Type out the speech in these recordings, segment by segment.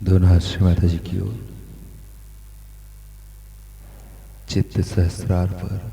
दोनों हाथ श्री माता जी की ओर, चित्त सहस्रार पर।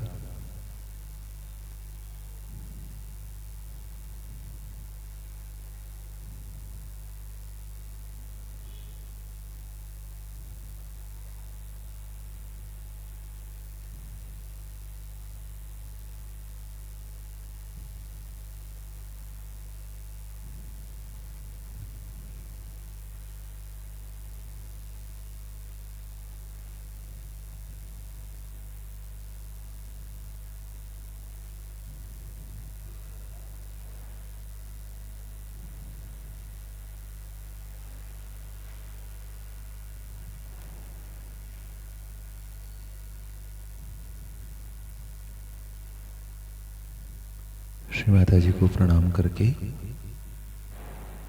श्री माता जी को प्रणाम करके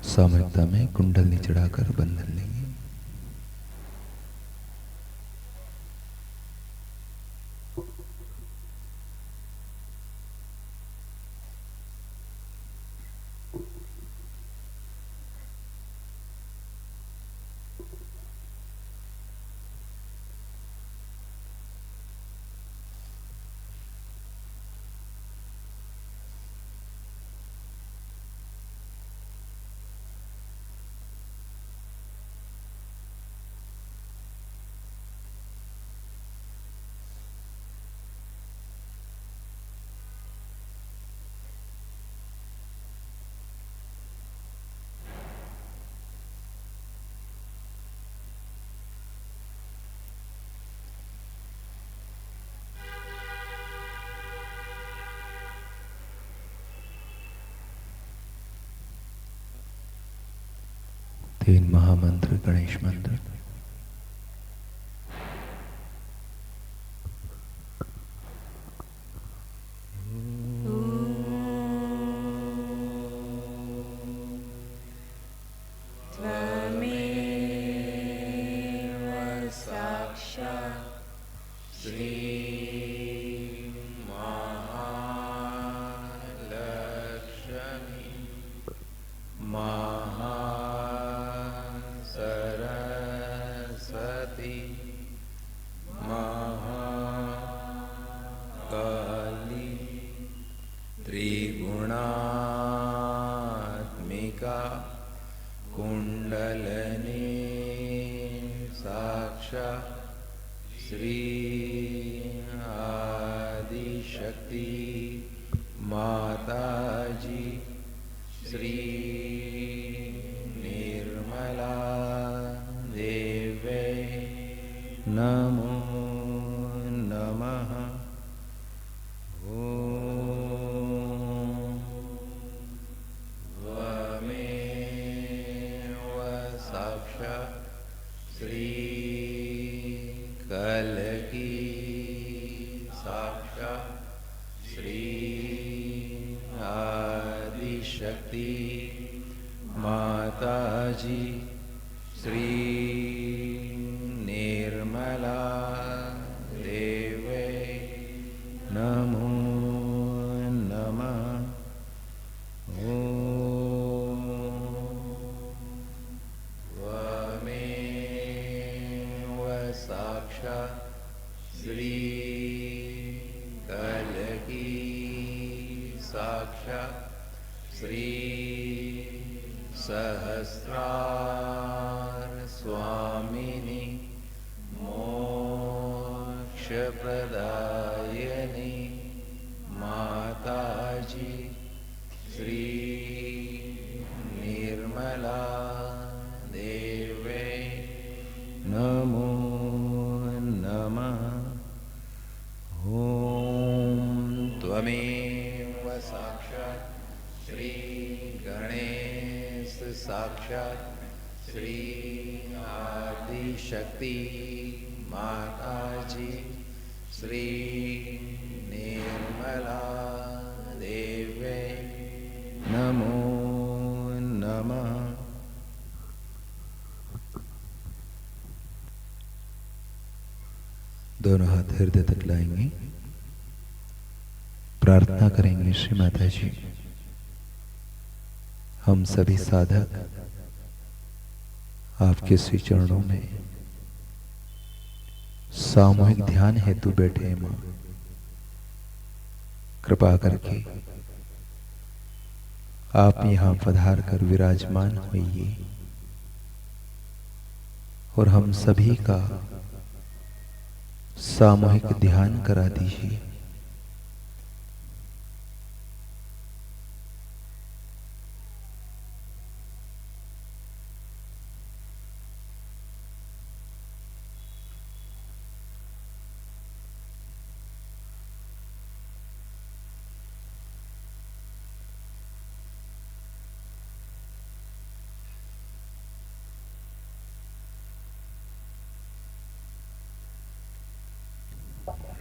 सामयिकता में कुंडलनी चढ़ाकर बंधन लेंगे। तीन महामंत्र गणेश मंत्र। त्रिगुणात्मिका कुंडलनी साक्षात् श्री आदिशक्ति माताजी श्री निर्मला देवे नमो नमः। कलकी साक्षात् श्री आदिशक्ति माताजी श्री निर्मला देवे नमो नमः। साक्षात् श्री कलकी साक्षात् श्री सहस्रार स्वामिनी मोक्षप्रदायिनी माताजी श्री निर्मला देवे नमो त्वमेव साक्षात् श्री गणेश साक्षात् श्री आदिशक्ति माताजी श्री निर्मला देवे नमो नमः। दोनों हाथ हृदय तक लाएंगे, प्रार्थना करेंगे। श्री माता जी, हम सभी साधक आपके श्री चरणों में सामूहिक ध्यान हेतु बैठे हैं मां। कृपा करके आप यहां पधार कर विराजमान होइए और हम सभी का सामूहिक ध्यान करा दीजिए।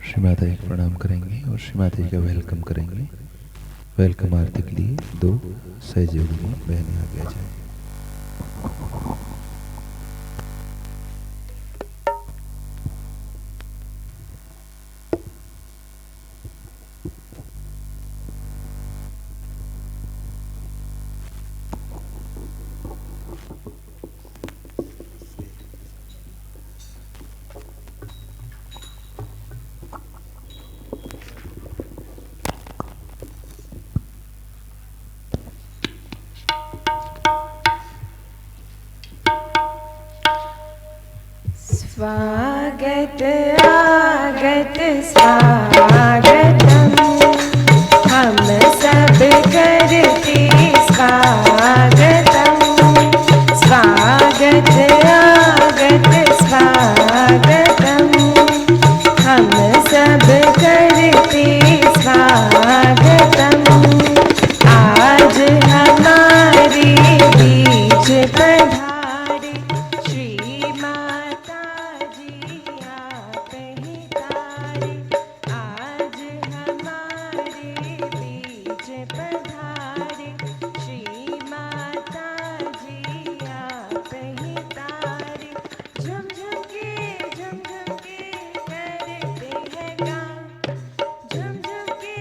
श्री माता जी को प्रणाम करेंगे और श्री माता जी का वेलकम करेंगे। वेलकम आरती के लिए दो सहयोगी बहनें आगे आ जाएं। स्वागत आगत स्वागतम, हम सब करते स्वागतम। स्वागत आगत स्वागतम, हम सब करते स्वागतम। आज हमारे बीच पधारे श्री माता जी आप ही तारे। आज हमारे बीच पधारे श्री माता जी आप ही तारे। झुम झुम के करते हैं गान, झुम झुम के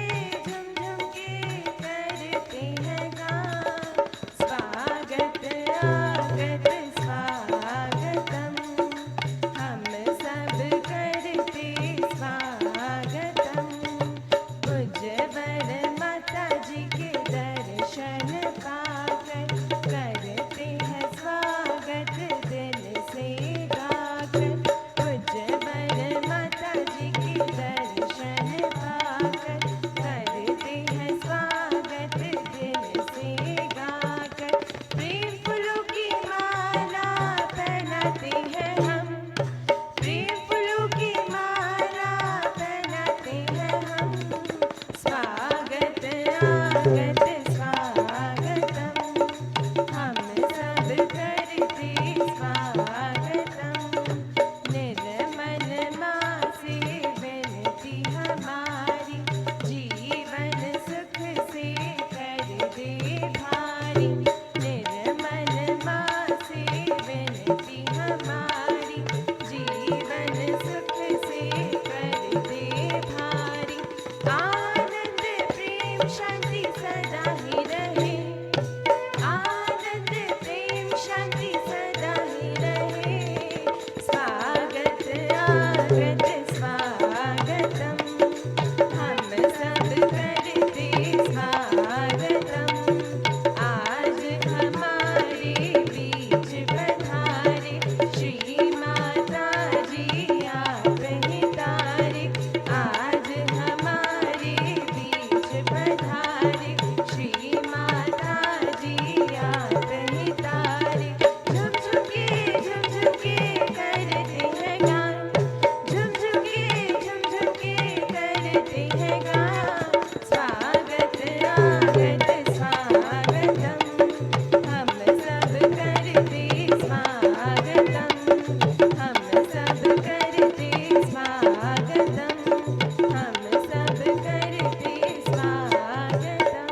करते हैं गान। स्वागत आगत स्वागतम, हम सब करते स्वागतम। उज्जवल माता जी के दर्शन पाकर करते हैं स्वागत दिल से गाकर। उज्जवल माता जी के दर्शन पाकर करते हैं स्वागत दिल से गाकर। प्रेम फूलों की माला पहनाते हैं हम, प्रेम फूलों की माला पहनाते हैं हम। स्वागत आगत स्वागतम, हम सब करते स्वागतम। निर्मल माँ से विनती हमारी, जीवन सुख से कर दे भारी। निर्मल माँ से विनती हमारी, जीवन सुख से कर दे भारी। आनंद प्रेम शांति सदा ही रहे, आनंद प्रेम शांति सदा ही रहे। स्वागत आगत स्वागतम, हम सब करते स्वागतम। आज हमारे बीच पधारे श्री माता जी आप ही तारे। आज हमारे बीच पधारे श्री माता जी आप ही तारे। झुम झुम के करते हैं गान, झुम झुम के करते हैं गान। स्वागत आगत स्वागतम, हम सब करते स्वागतम। हम सब करते स्वागतम, हम सब करते स्वागतम।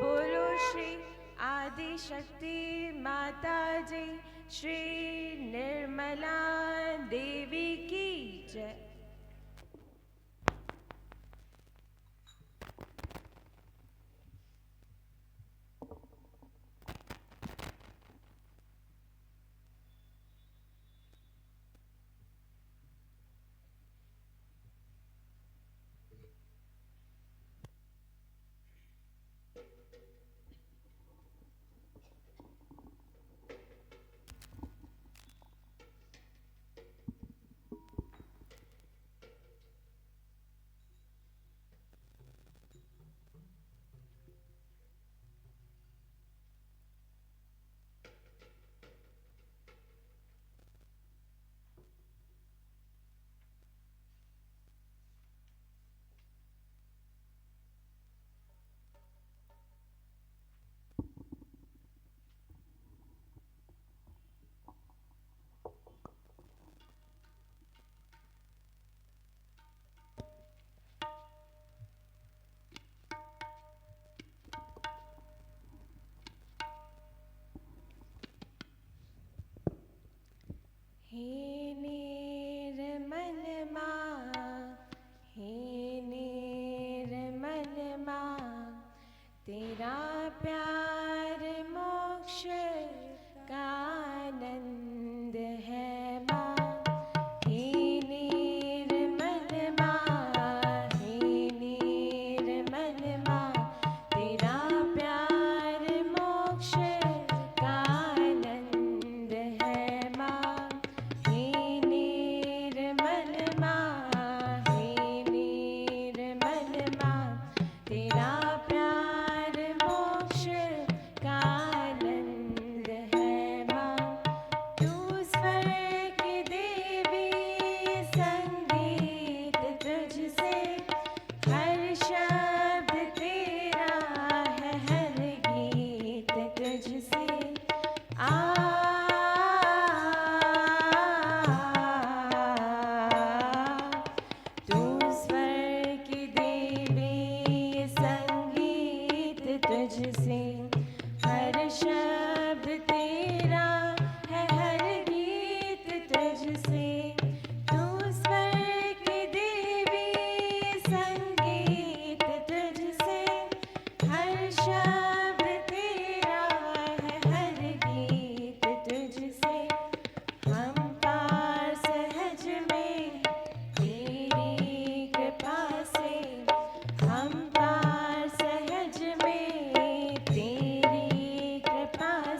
बोलो श्री आदि शक्ति माता जी श्री निर्मला देवी की जय। प्यार मोक्ष का आनंद है माँ। हे निर्मल माँ, हे निर्मल माँ, तेरा प्यार मोक्ष का आनंद है माँ। हे निर्मल माँ, हे निर्मल माँ, तेरा प्यार मोक्ष का आनंद है माँ। तू स्वर की देवी, संगीत तुझसे, हर शब्द तेरा है, हर गीत तुझसे। आ तू स्वर की देवी, संगीत तुझसे, हर शब्द तेरा है, हर गीत तुझसे। तू स्वर की देवी, संगीत तुझसे, हर शब्द तेरा है, हर गीत तुझसे। हम पार सहज में तेरी कृपा से, हम पार सहज में तेरी कृपा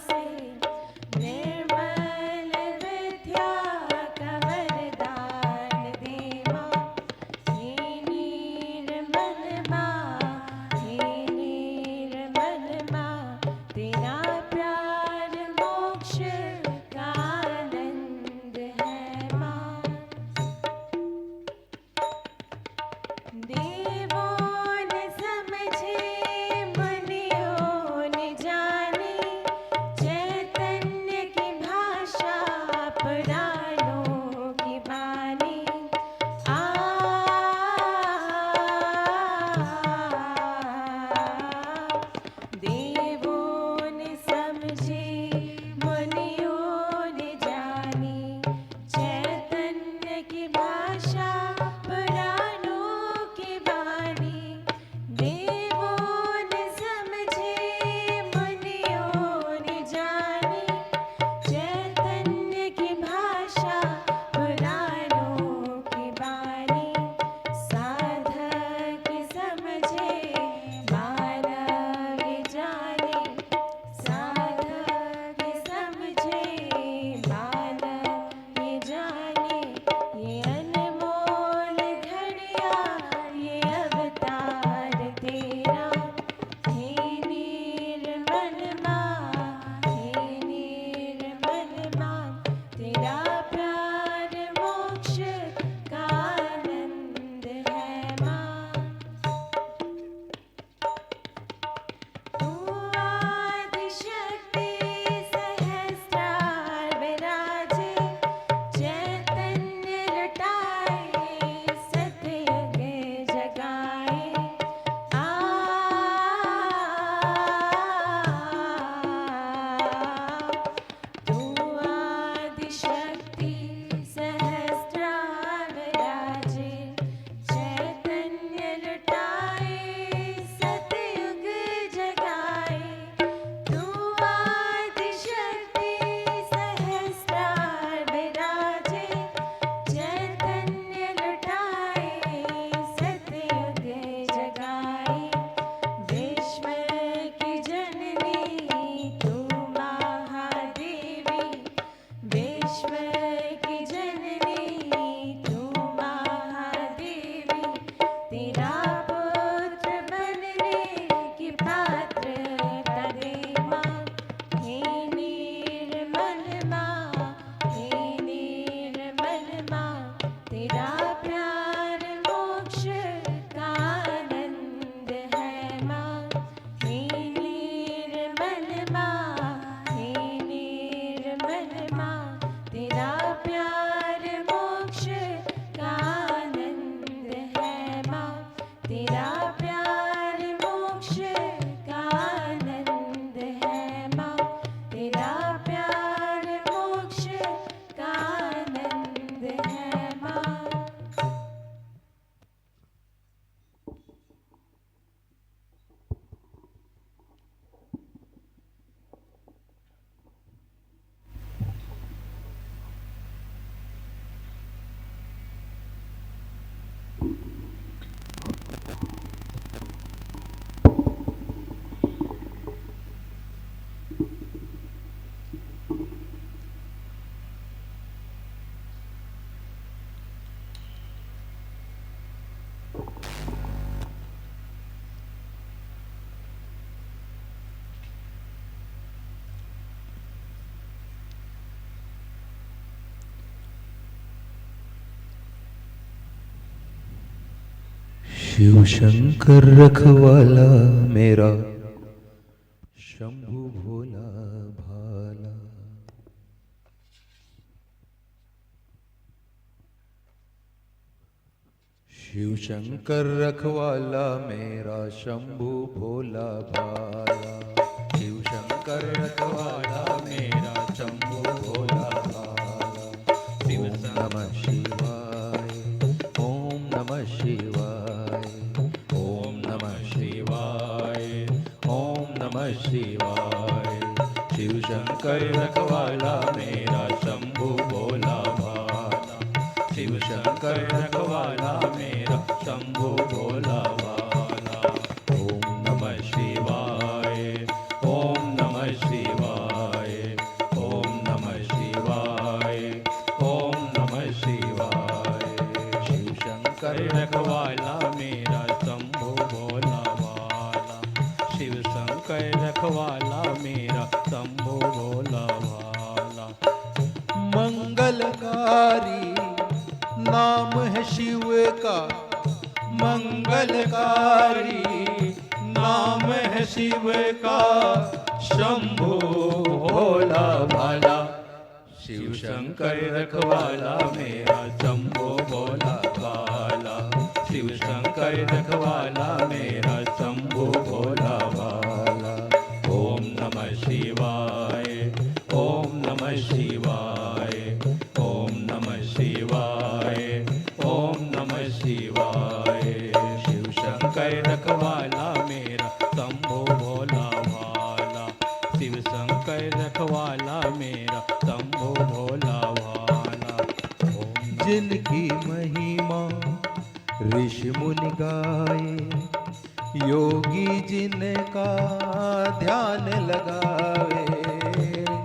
शिव शंकर रखवाला मेरा, शंभु भोला भाला। शिव शंकर रखवाला मेरा, शंभु भोला भाला। शिव शंकर रखवाला मेरा, शंभु भोला भाला। शिव नमः शिवाय, ओम नमः शिवाय, ओम नमः शिवाय, ओम नमः शिवाय। शिव शंकर रखवाला मेरा, शंभु भोला भाला। शिव शंकर रखवाला मेरा, शंभु भोला भाला। ओम नमः शिवाय, ओम नमः शिवाय, ओम नमः शिवाय, ओम नमः शिवाय। शिव शंकर रखवाला मेरा, शंभु भोला भाला। शिव शंकर रखवाला मेरा, शंभु भोला भाला। मंगलकारी नाम है शिव का, मंगलकारी नाम है शिव का, शंभु भोला भाला। शिव शंकर रखवाला मेरा, शंभु भोला भाला। शिव शंकर रखवाला मेरा, शंभु भोला भाला। ओम नमः शिवाय, ओम नमः शिवाय, ओम नमः शिवाय, ओम नमः शिवाय। शिव शंकर रखवाला मेरा, शंभु भोला भाला। शिव शंकर रखवाला मेरा, शंभु भोला भाला। जिनकी महिमा ऋषि मुनि गाए, योगी जिनका ध्यान लगावे।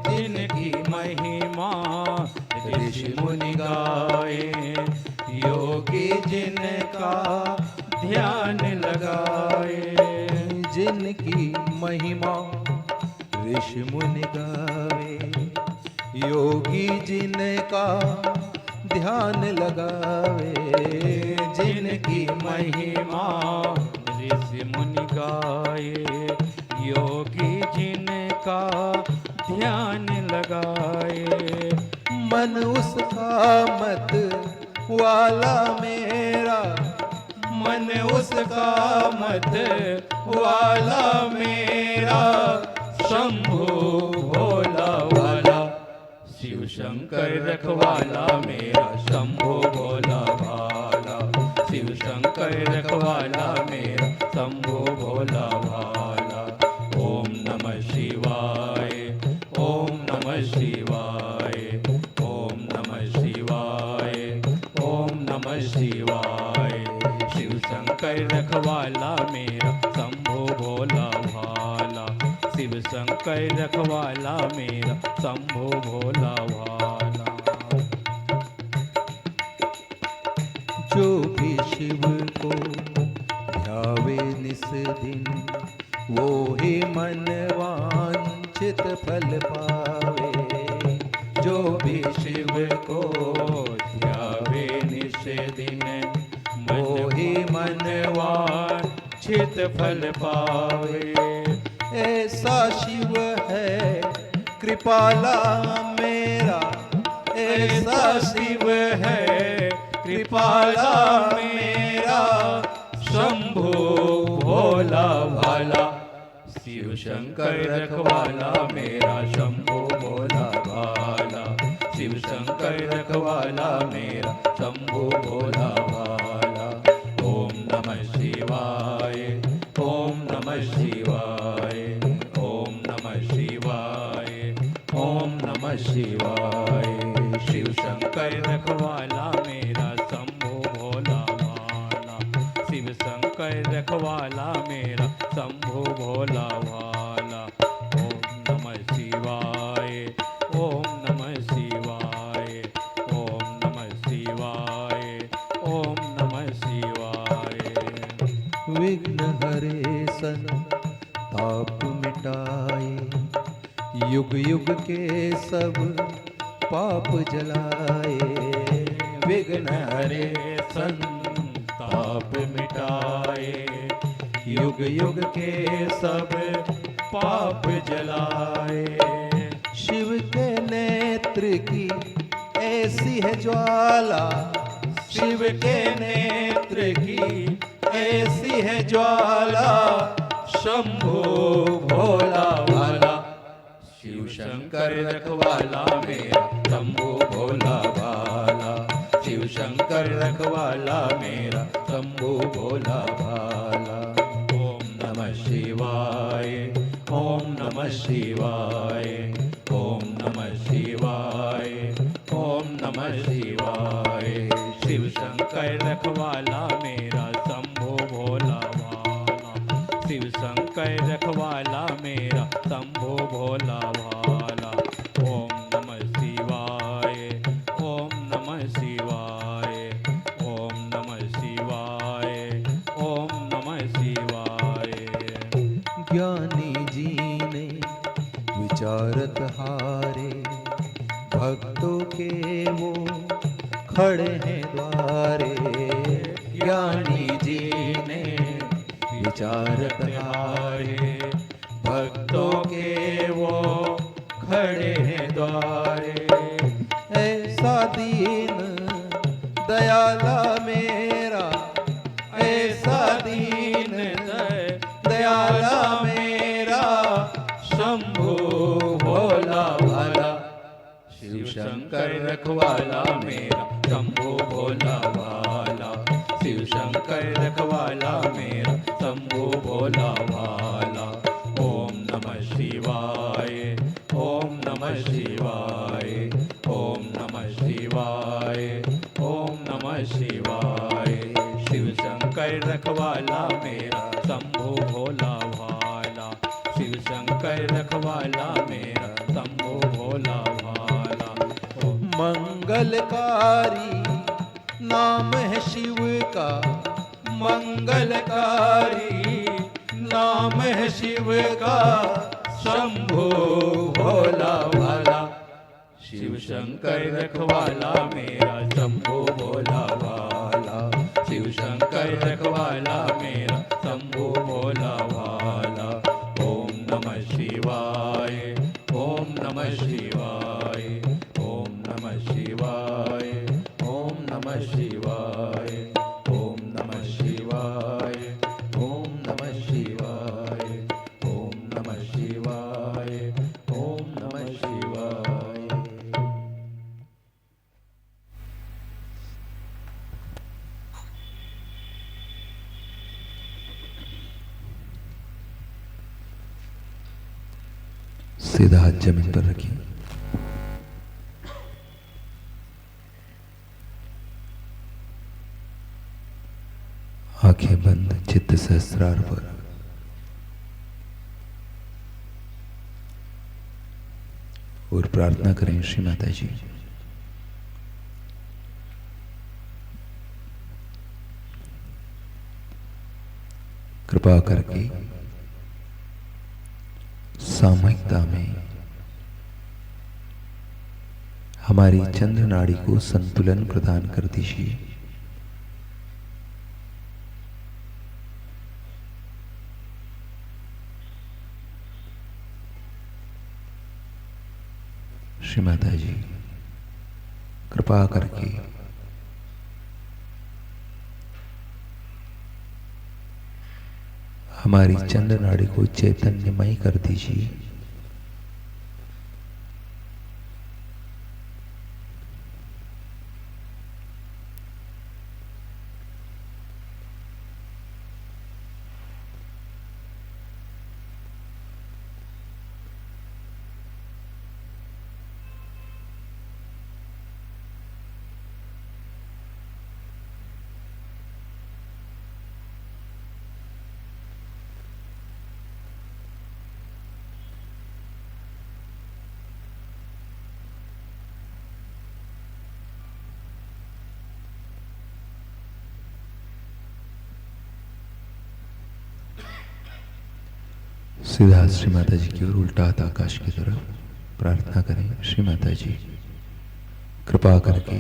जिनकी महिमा ऋषि मुनि गाए, योगी जिनका ध्यान लगाए। जिनकी महिमा ऋषि मुनि गावे, योगी जिनका ध्यान लगावे। जिनकी महिमा ऋषि मुनि गाए, योगी जिनका ध्यान लगाए। मन उसका मत वाला मेरा, मन उसका मत वाला मेरा, शंभु भोला भाला। शिव शंकर रखवाला मेरा, शंभु भोला भाला। शिव शंकर रखवाला मेरा, शंभु भोला भाला। ओम नमः शिवाय, ओम नमः शिवाय, ओम नमः शिवाय, ओम नमः शिवाय। शिव शंकर रखवाला मेरा, शंभु भोला भाला। शिव शंकर रखवाला मेरा, शंभु भोला भाला। जो भी शिव को ध्यावे निस दिन, वो ही मन वांछित फल पावे। जो भी शिव को ध्यावे निस दिन, वो ही मन वांछित फल पावे। ऐसा शिव है कृपाला मेरा, ऐसा शिव है कृपाला मेरा, शंभु भोला भाला। शिव शंकर रखवाला मेरा, शंभु भोला भाला। शिव शंकर रखवाला मेरा, शंभु भोला भाला। ओम नमः शिवाय, ओम नमः शिवाय, ओम नमः शिवाय, ओम नमः शिवाय। शिव शंकर रखवाला मेरा, शंभु भोला भाला। शिव शंकर रखवाला मेरा, शंभु भोला भाला। ओम नमः शिवाय, ओम नमः शिवाय, ओम नमः शिवाय, ओम नमः शिवाय। विघ्न हरे संताप मिटाए, युग युग के सब पाप जलाए। विघ्न हरे संताप मिटाए, आए, युग युग के सब पाप जलाए। शिव के नेत्र की ऐसी है ज्वाला, शिव के नेत्र की ऐसी है ज्वाला, शंभो भोला भाला। शिव शंकर रखवाला मेरा, शंभो भोला भाला। शिव शंकर रखवाला मेरा, शंभो भोला भाला। ओम नमः शिवाय, ओम नमः शिवाय, ओम नमः शिवाय, ओम नमः शिवाय। शिव शंकर रखवाला मेरा, शंभो भोला भाला। शिव शंकर रखवाला मेरा, शंभो भोला भाला। ओम नमः शिवाय, ओम नमः शिवाय, ओम नमः शिवाय, ओम नमः शिवाय। ज्ञानी जी ने विचारत हारे, भक्तों के वो खड़े हैं द्वारे। ज्ञानी जी ने विचारत हारे, भक्तों के वो खड़े हैं द्वारे। ऐसा दीन दयाला मेरा, ऐसा दीन दयाला मेरा, शंभो भोला भाला। शिव शंकर रखवाला मेरा, शंभो भोला भाला। शिव शंकर रखवाला मेरा, शंभो भोला भाला। ओम नमः शिवाय, ओम नमः शिवाय, ओम नमः शिवाय, ओम नमः शिवाय। शिव शंकर रखवाला मेरा, शंभो भोला भाला। शिव शंकर रखवाला मेरा, शंभो भोला भाला। ओम मंगलकारी नाम है शिव का, मंगलकारी नाम है शिव का, शंभो भोला भाला। शिव शंकर रखवाला मेरा, शंभो भोला भाला। शिव शंकर रखवाला मेरा, शंभो भोला भाला। ओम नमः शिवाय, ओम नमः शिवाय, ओम नमः शिवाय, ओम नमः शिवाय, ओम नमः शिवाय, ओम नमः शिवाय, ओम नमः शिवाय, ओम नमः शिवाय। सीधा हाथ जमीन पर रखिए। आंखें बंद, चित्त सहस्रार पर। और प्रार्थना करें श्री माता जी, कृपा करके सामयिकता में हमारी चंद्र नाड़ी को संतुलन प्रदान कर दीजिए। श्री माता जी, कृपा करके हमारी चंद्र नाड़ी को चैतन्यमय कर दीजिए। सीधा श्री माता जी की ओर, उल्टा हाथ आकाश की तरफ। प्रार्थना करें श्री माता जी, कृपा करके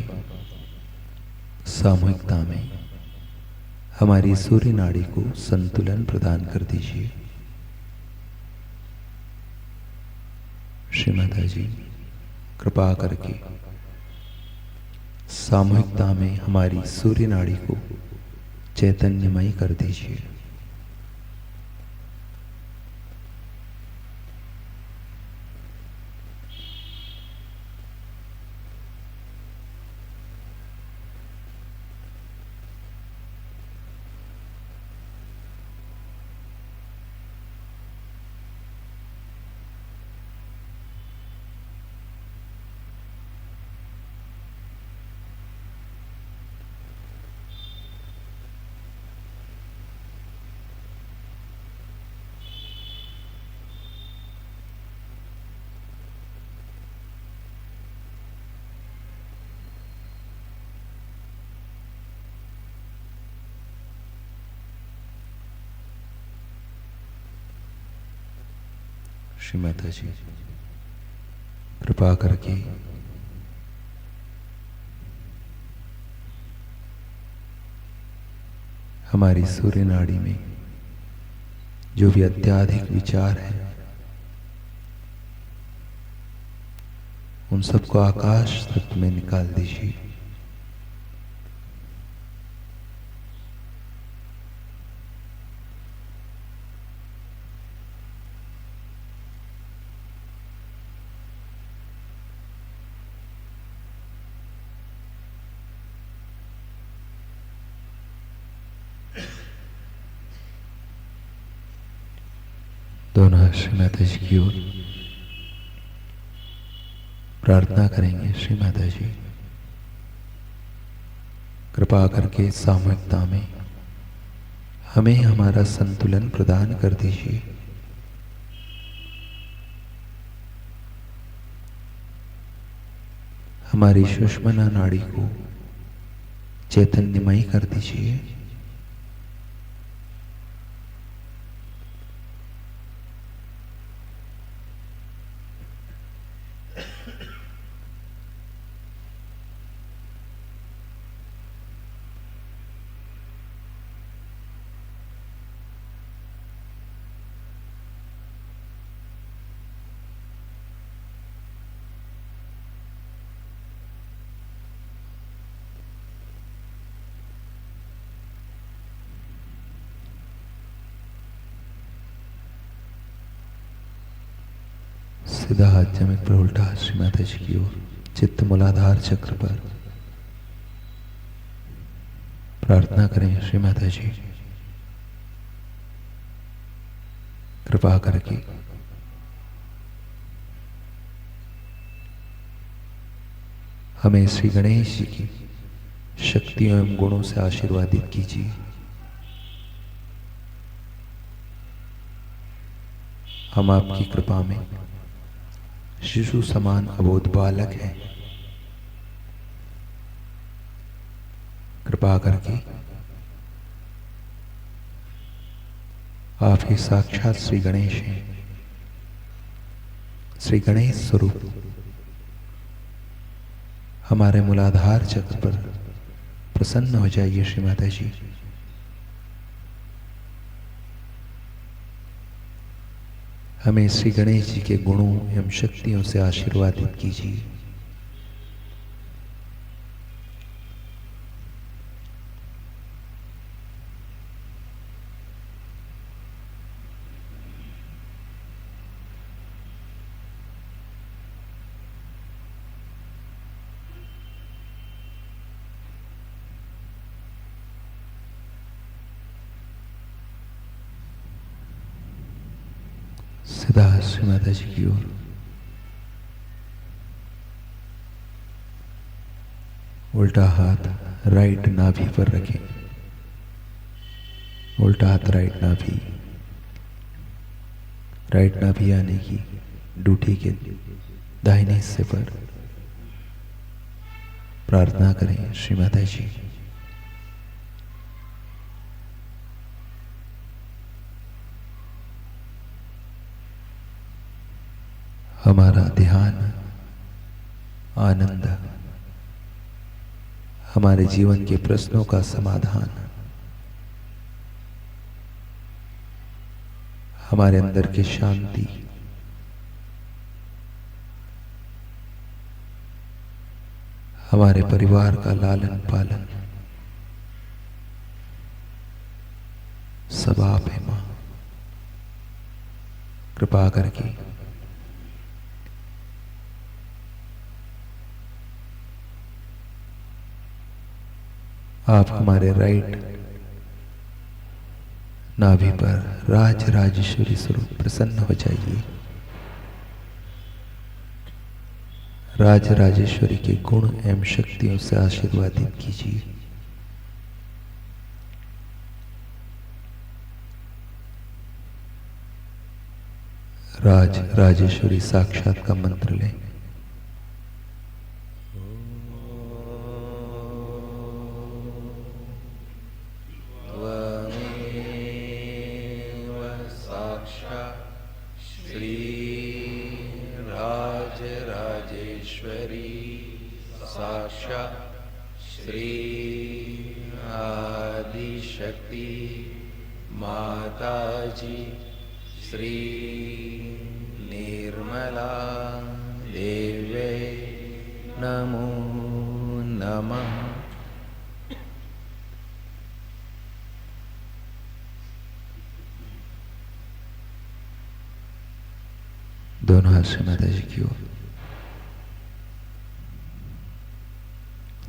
सामूहिकता में हमारी सूर्य नाड़ी को संतुलन प्रदान कर दीजिए। श्री माता जी, कृपा करके सामूहिकता में हमारी सूर्य नाड़ी को चैतन्यमयी कर दीजिए। श्री माता जी, कृपा करके हमारी सूर्य नाड़ी में जो भी अत्याधिक विचार है उन सबको आकाश तत्व में निकाल दीजिए। दोनों श्री माता जी की ओर प्रार्थना करेंगे। श्री माता जी, कृपा करके सामूहिकता में हमें हमारा संतुलन प्रदान कर दीजिए। हमारी सुषुम्ना नाड़ी को चैतन्यमयी कर दीजिए। सीधा हाथ जमीन पर उल्टा श्री माता जी की ओर, चित्त मूलाधार चक्र पर प्रार्थना करें। श्री माता जी, कृपा करके हमें श्री गणेश जी की शक्तियों एवं गुणों से आशीर्वादित कीजिए। हम आपकी कृपा में शिशु समान अबोध बालक हैं। कृपा करके आप ही साक्षात श्री गणेश हैं। श्री गणेश स्वरूप हमारे मूलाधार चक्र पर प्रसन्न हो जाइए। श्री माता जी, हमें श्री गणेश जी के गुणों एवं शक्तियों से आशीर्वादित कीजिए। सीधा श्री माता जी की ओर उल्टा हाथ राइट नाभि पर रखें। उल्टा हाथ राइट नाभि यानी कि डूठी के दाहिने हिस्से पर प्रार्थना करें। श्री माता जी, हमारा ध्यान, आनंद, हमारे जीवन के प्रश्नों का समाधान हमारे अंदर की शांति, हमारे परिवार का लालन पालन सब आप है मां। कृपा करके आप हमारे राइट नाभि पर राज राजेश्वरी स्वरूप प्रसन्न हो जाइए। राज राजेश्वरी के गुण एवं शक्तियों से आशीर्वादित कीजिए। राज राजेश्वरी साक्षात का मंत्र लें। दोनों हाथ से माता जी की ओर,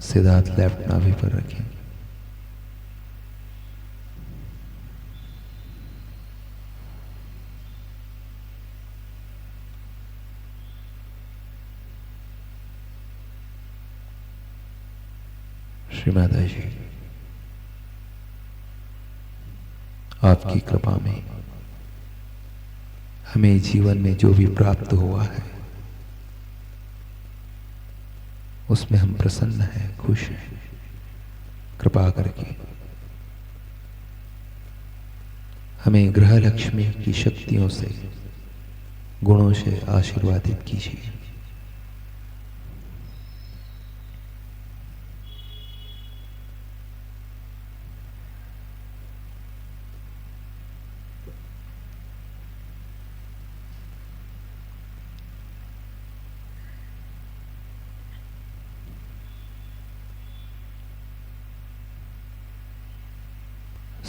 सीधा हाथ लेफ्ट नाभि पर रखें। श्री माता जी, आपकी कृपा में हमें जीवन में जो भी प्राप्त हुआ है उसमें हम प्रसन्न हैं, खुश हैं। कृपा करके हमें ग्रह लक्ष्मी की शक्तियों से, गुणों से आशीर्वादित कीजिए।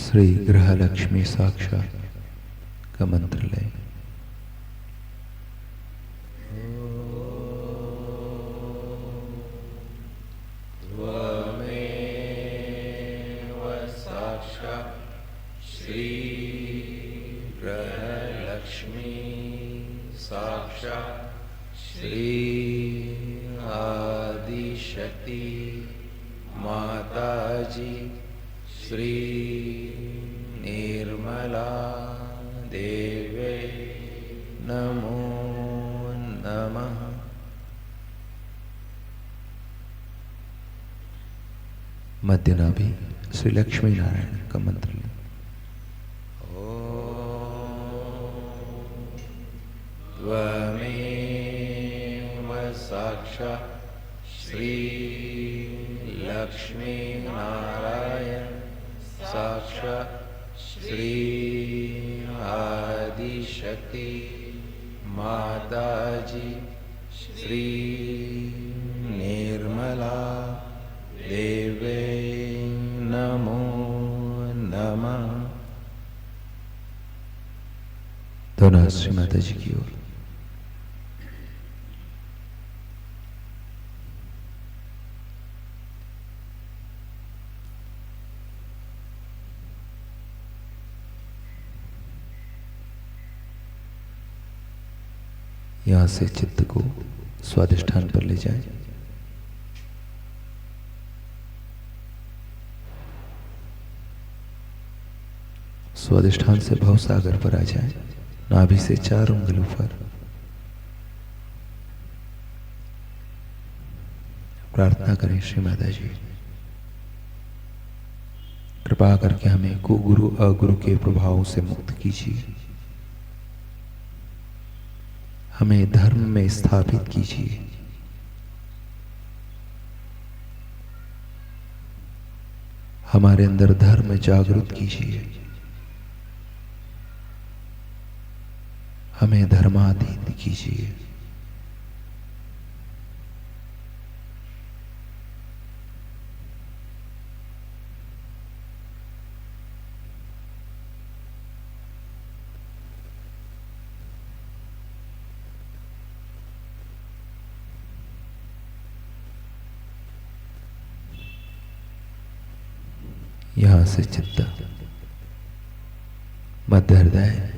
श्री ग्रह लक्ष्मी साक्षात का मंत्र लें। श्री ग्रह लक्ष्मी साक्षात श्री आदि शक्ति माता जी श्री निर्मला देवे नमो नमः। मध्य नाभि श्री लक्ष्मी नारायण का मंत्र लें। त्वमेव साक्षात् श्री लक्ष्मी नारायण साक्षात् श्री आदिशक्ति माता जी श्री निर्मला देवे नमो नमः। दोनों श्री माता जी की ओर। यहां से चित्त को स्वाधिष्ठान पर ले जाएं। स्वाधिष्ठान से भवसागर पर आ जाएं। नाभि से 4 उंगलियों पर प्रार्थना करें। श्री माता जी, कृपा करके हमें कुगुरु अगुरु के प्रभावों से मुक्त कीजिए। हमें धर्म में स्थापित कीजिए। हमारे अंदर धर्म जागृत कीजिए। हमें धर्माधीन कीजिए। यहां से चित्त मध्य हृदय,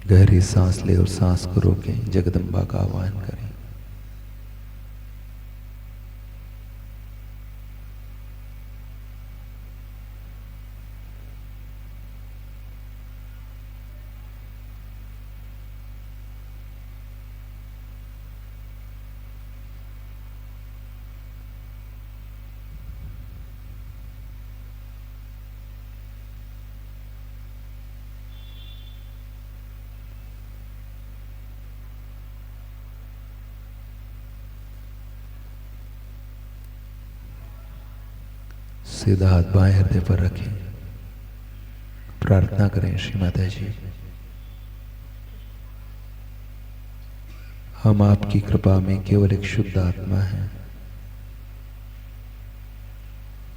गहरी सांस ले और सांस को रोकें, जगदम्बा का आह्वान करें। सीधा हाथ बाएं हृदय पर रखें, प्रार्थना करें। श्री माता जी, हम आपकी कृपा में केवल एक शुद्ध आत्मा हैं।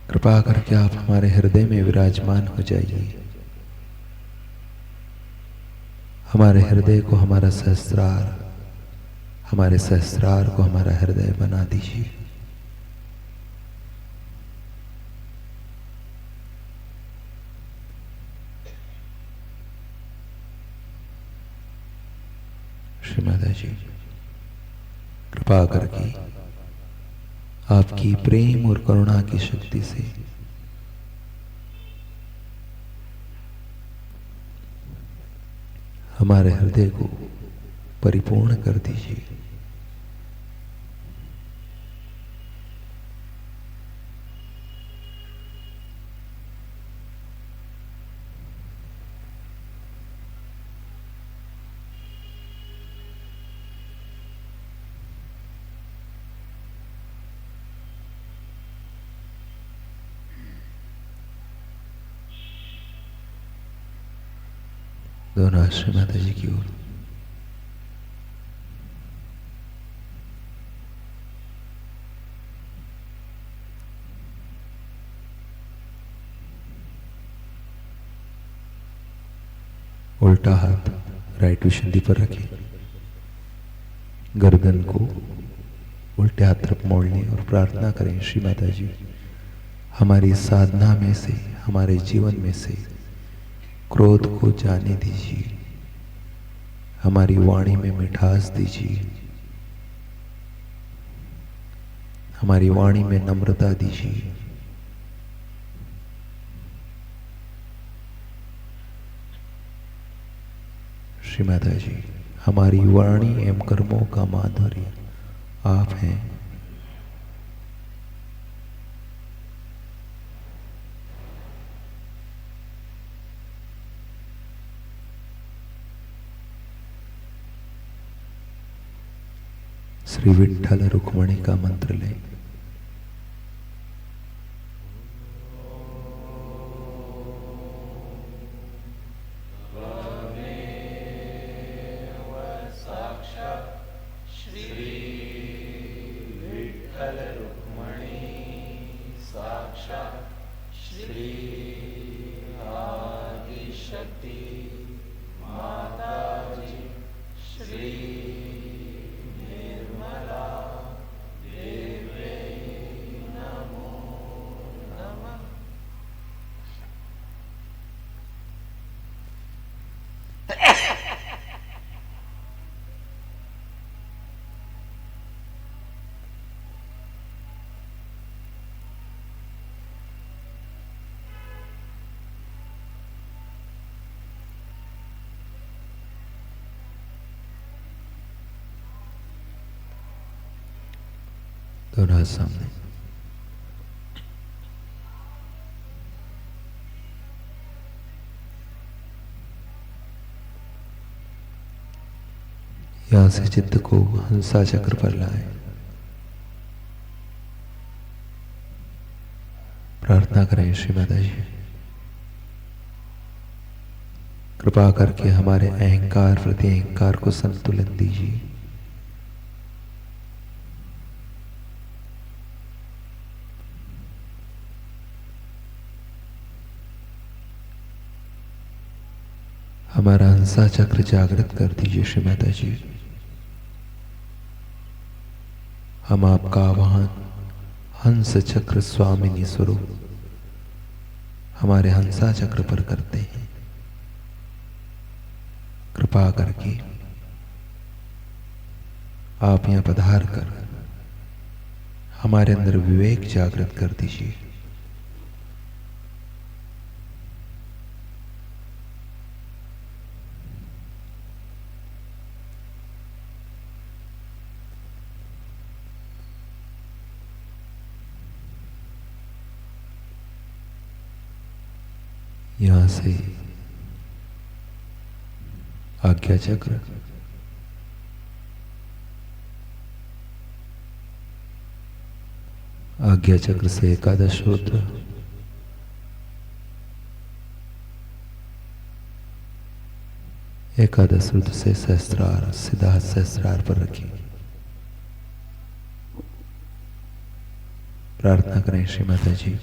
कृपा करके आप हमारे हृदय में विराजमान हो जाइए। हमारे हृदय को हमारा सहस्त्रार, हमारे सहस्त्रार को हमारा हृदय बना दीजिए। श्री माता जी, कृपा करके आपकी प्रेम और करुणा की शक्ति से हमारे हृदय को परिपूर्ण कर दीजिए। दोनों हाथ श्री माता जी की ओर। उल्टा हाथ राइट विशुद्धि पर रखें, गर्दन को उल्टे हाथ तरफ मोड़ लें और प्रार्थना करें। श्री माता जी, हमारी साधना में से, हमारे जीवन में से क्रोध को जाने दीजिए। हमारी वाणी में मिठास दीजिए। हमारी वाणी में नम्रता दीजिए। श्री माता जी, हमारी वाणी एवं कर्मों का माधुर्य आप हैं। श्री विठ्ठल रुक्मणी का मंत्र लें। दोनों हाथ सामने। यहां से चित्त को हंसा चक्र पर लाए। प्रार्थना करें। श्री माता जी, कृपा करके हमारे अहंकार प्रति अहंकार को संतुलन दीजिए। हमारा हंसा चक्र जागृत कर दीजिए श्री माता जी। हम आपका आवाहन हंस चक्र स्वामिनी स्वरूप हमारे हंसा चक्र पर करते हैं। कृपा करके आप यहां पधार कर हमारे अंदर विवेक जागृत कर दीजिए। यहां से आज्ञा चक्र, आज्ञा चक्र से एकादश रुद्र, एकादश रुद्र से सहस्त्रार, सीधा सहस्त्रार पर रखिए। प्रार्थना करें श्री माता जी,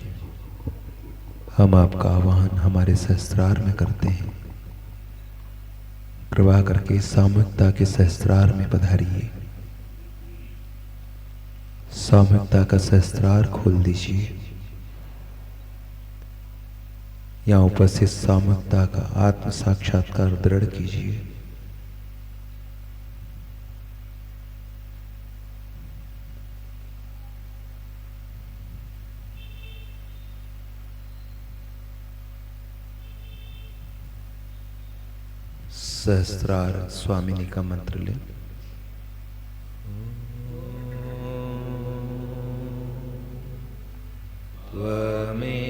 हम आपका आवाहन हमारे सहस्त्रार में करते हैं। कृपा करके सामूहिकता के सहस्त्रार में पधारिए। सामूहिकता का सहस्त्रार खोल दीजिए। यहां उपस्थित सामूहिकता का आत्म साक्षात्कार दृढ़ कीजिए। सहस्त्रार स्वामिनी का मंत्र लें। त्वमेव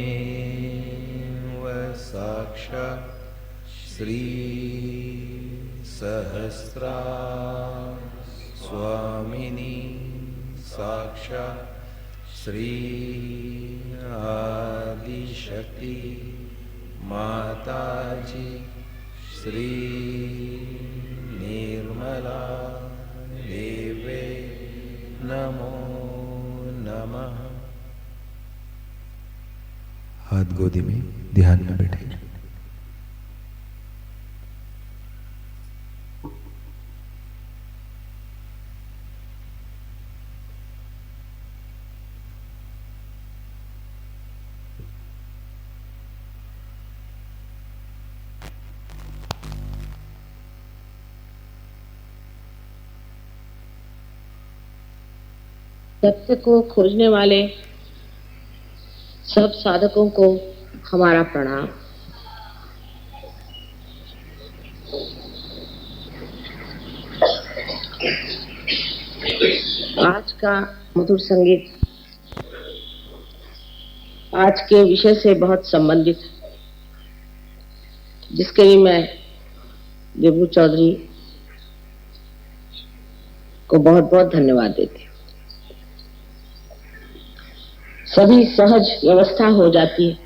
साक्षात् श्री सहस्रार स्वामिनी साक्षात् श्री आदिशक्ति माताजी श्री निर्मला देवे नमो नमः। हाथ गोदी में ध्यान में बैठे। सत्य को खोजने वाले सब साधकों को हमारा प्रणाम। आज का मधुर संगीत आज के विषय से बहुत संबंधित है, जिसके लिए मैं देबू चौधरी को बहुत बहुत धन्यवाद देती हूँ। सभी सहज व्यवस्था हो जाती है।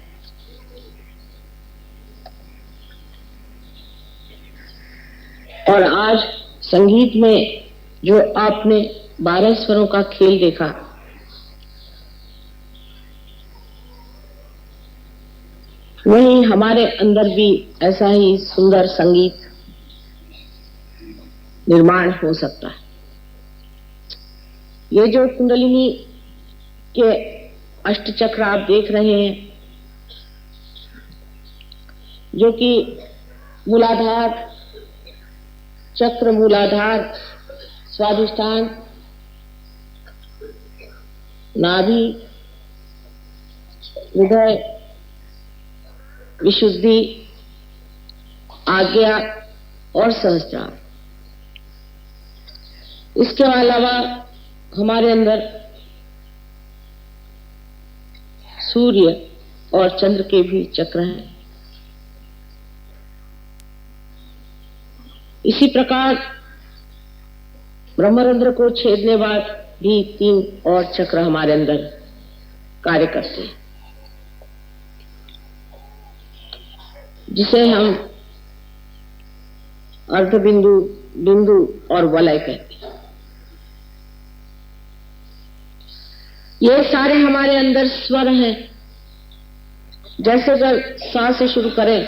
और आज संगीत में जो आपने 12 स्वरों का खेल देखा, वही हमारे अंदर भी ऐसा ही सुंदर संगीत निर्माण हो सकता है। ये जो कुंडलिनी के अष्टचक्र आप देख रहे हैं, जो कि मूलाधार चक्र, मूलाधार, स्वाधिष्ठान, नाभि, हृदय, विशुद्धि, आज्ञा और सहस्त्रार, इसके अलावा हमारे अंदर सूर्य और चंद्र के भी चक्र हैं। इसी प्रकार ब्रह्मरंध्र को छेदने बाद भी 3 और चक्र हमारे अंदर कार्य करते हैं, जिसे हम अर्धबिंदु, बिंदु और वलय कहते हैं। ये सारे हमारे अंदर स्वर हैं। जैसे अगर सा से शुरू करें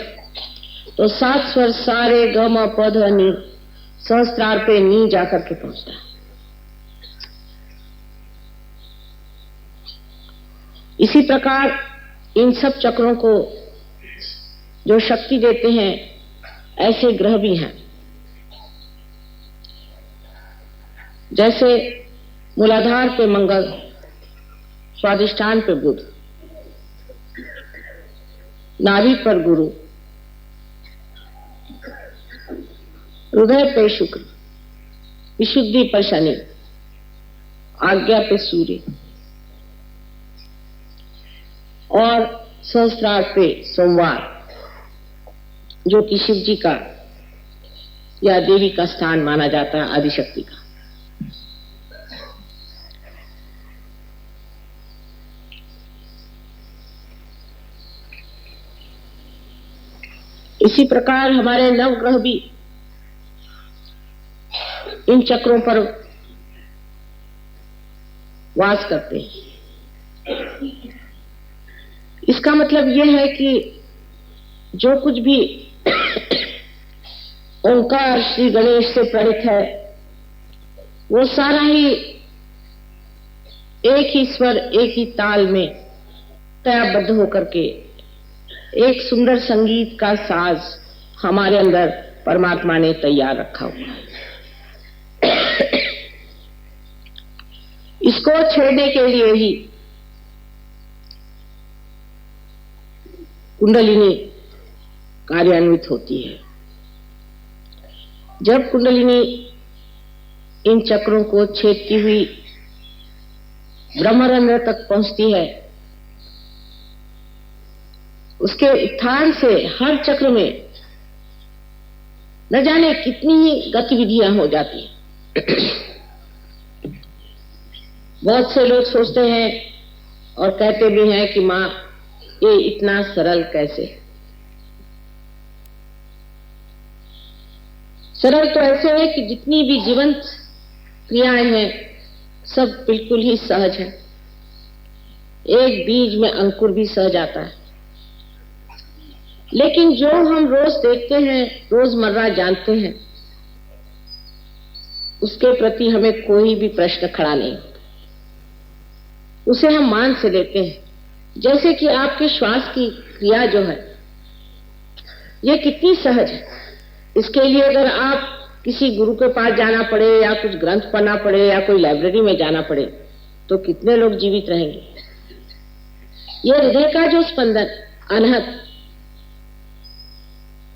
तो 7 स्वर सारे ग म प ध नी सहस्त्रार पे नी जाकर के पहुंचता है। इसी प्रकार इन सब चक्रों को जो शक्ति देते हैं ऐसे ग्रह भी हैं। जैसे मूलाधार पे मंगल, स्वादिष्ठान पे बुध, नाभि पर गुरु, हृदय पे शुक्र, विशुद्धि पर शनि, आज्ञा पे सूर्य और सहस्त्रार पे सोमवार, जो कि शिव जी का या देवी का स्थान माना जाता है, आदिशक्ति का। इसी प्रकार हमारे नवग्रह भी इन चक्रों पर वास करते हैं। इसका मतलब यह है कि जो कुछ भी ओंकार श्री गणेश से प्रणीत है वो सारा ही एक ही स्वर, एक ही ताल में लयबद्ध होकर के एक सुंदर संगीत का साज हमारे अंदर परमात्मा ने तैयार रखा हुआ है। इसको छेड़ने के लिए ही कुंडलिनी कार्यान्वित होती है। जब कुंडलिनी इन चक्रों को छेदती हुई ब्रह्मरंध्र तक पहुंचती है, उसके उत्थान से हर चक्र में न जाने कितनी ही गतिविधियां हो जाती हैं। बहुत से लोग सोचते हैं और कहते भी हैं कि मां ये इतना सरल कैसे? सरल तो ऐसे है कि जितनी भी जीवंत क्रियाएं हैं सब बिल्कुल ही सहज है। एक बीज में अंकुर भी सहज आता है। लेकिन जो हम रोज देखते हैं, रोजमर्रा जानते हैं, उसके प्रति हमें कोई भी प्रश्न खड़ा नहीं, उसे हम मान से लेते हैं। जैसे कि आपके श्वास की क्रिया जो है ये कितनी सहज है। इसके लिए अगर आप किसी गुरु के पास जाना पड़े या कुछ ग्रंथ पढ़ना पड़े या कोई लाइब्रेरी में जाना पड़े तो कितने लोग जीवित रहेंगे। ये हृदय का जो स्पंदन अनहद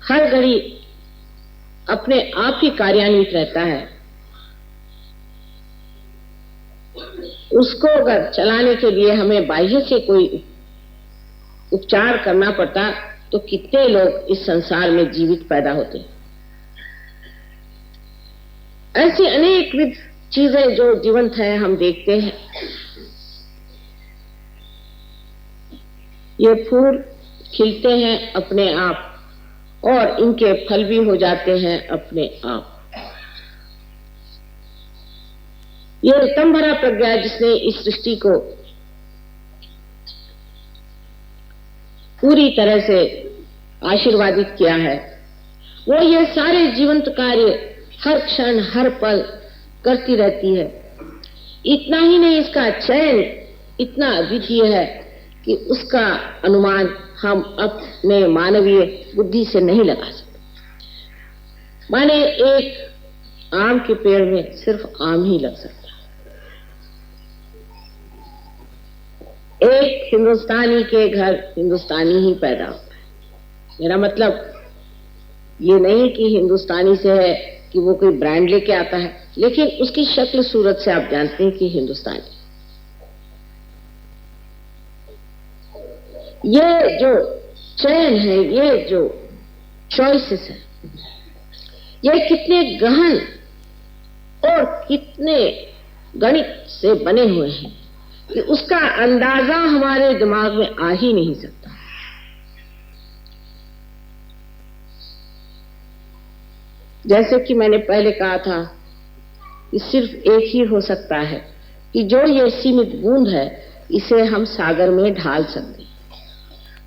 हर घड़ी अपने आप ही कार्यान्वित रहता है, उसको अगर चलाने के लिए हमें बाह्य से कोई उपचार करना पड़ता तो कितने लोग इस संसार में जीवित पैदा होते। ऐसी अनेक विध चीजें जो जीवंत है हम देखते हैं। ये फूल खिलते हैं अपने आप और इनके फल भी हो जाते हैं अपने आप। ये उत्तम भरा प्रज्ञा जिसने इस सृष्टि को पूरी तरह से आशीर्वादित किया है, वो ये सारे जीवंत कार्य हर क्षण हर पल करती रहती है। इतना ही नहीं, इसका चयन इतना अद्वितीय है कि उसका अनुमान हम अपने मानवीय बुद्धि से नहीं लगा सकते। माने एक आम के पेड़ में सिर्फ आम ही लग सकता है। एक हिंदुस्तानी के घर हिंदुस्तानी ही पैदा होता है। मेरा मतलब ये नहीं कि हिंदुस्तानी से है कि वो कोई ब्रांड लेके आता है, लेकिन उसकी शक्ल सूरत से आप जानते हैं कि हिंदुस्तानी। ये जो चयन है, ये जो चॉइसेस है, ये कितने गहन और कितने गणित से बने हुए हैं कि उसका अंदाजा हमारे दिमाग में आ ही नहीं सकता। जैसे कि मैंने पहले कहा था कि सिर्फ एक ही हो सकता है कि जो ये सीमित बूंद है इसे हम सागर में ढाल सकते हैं।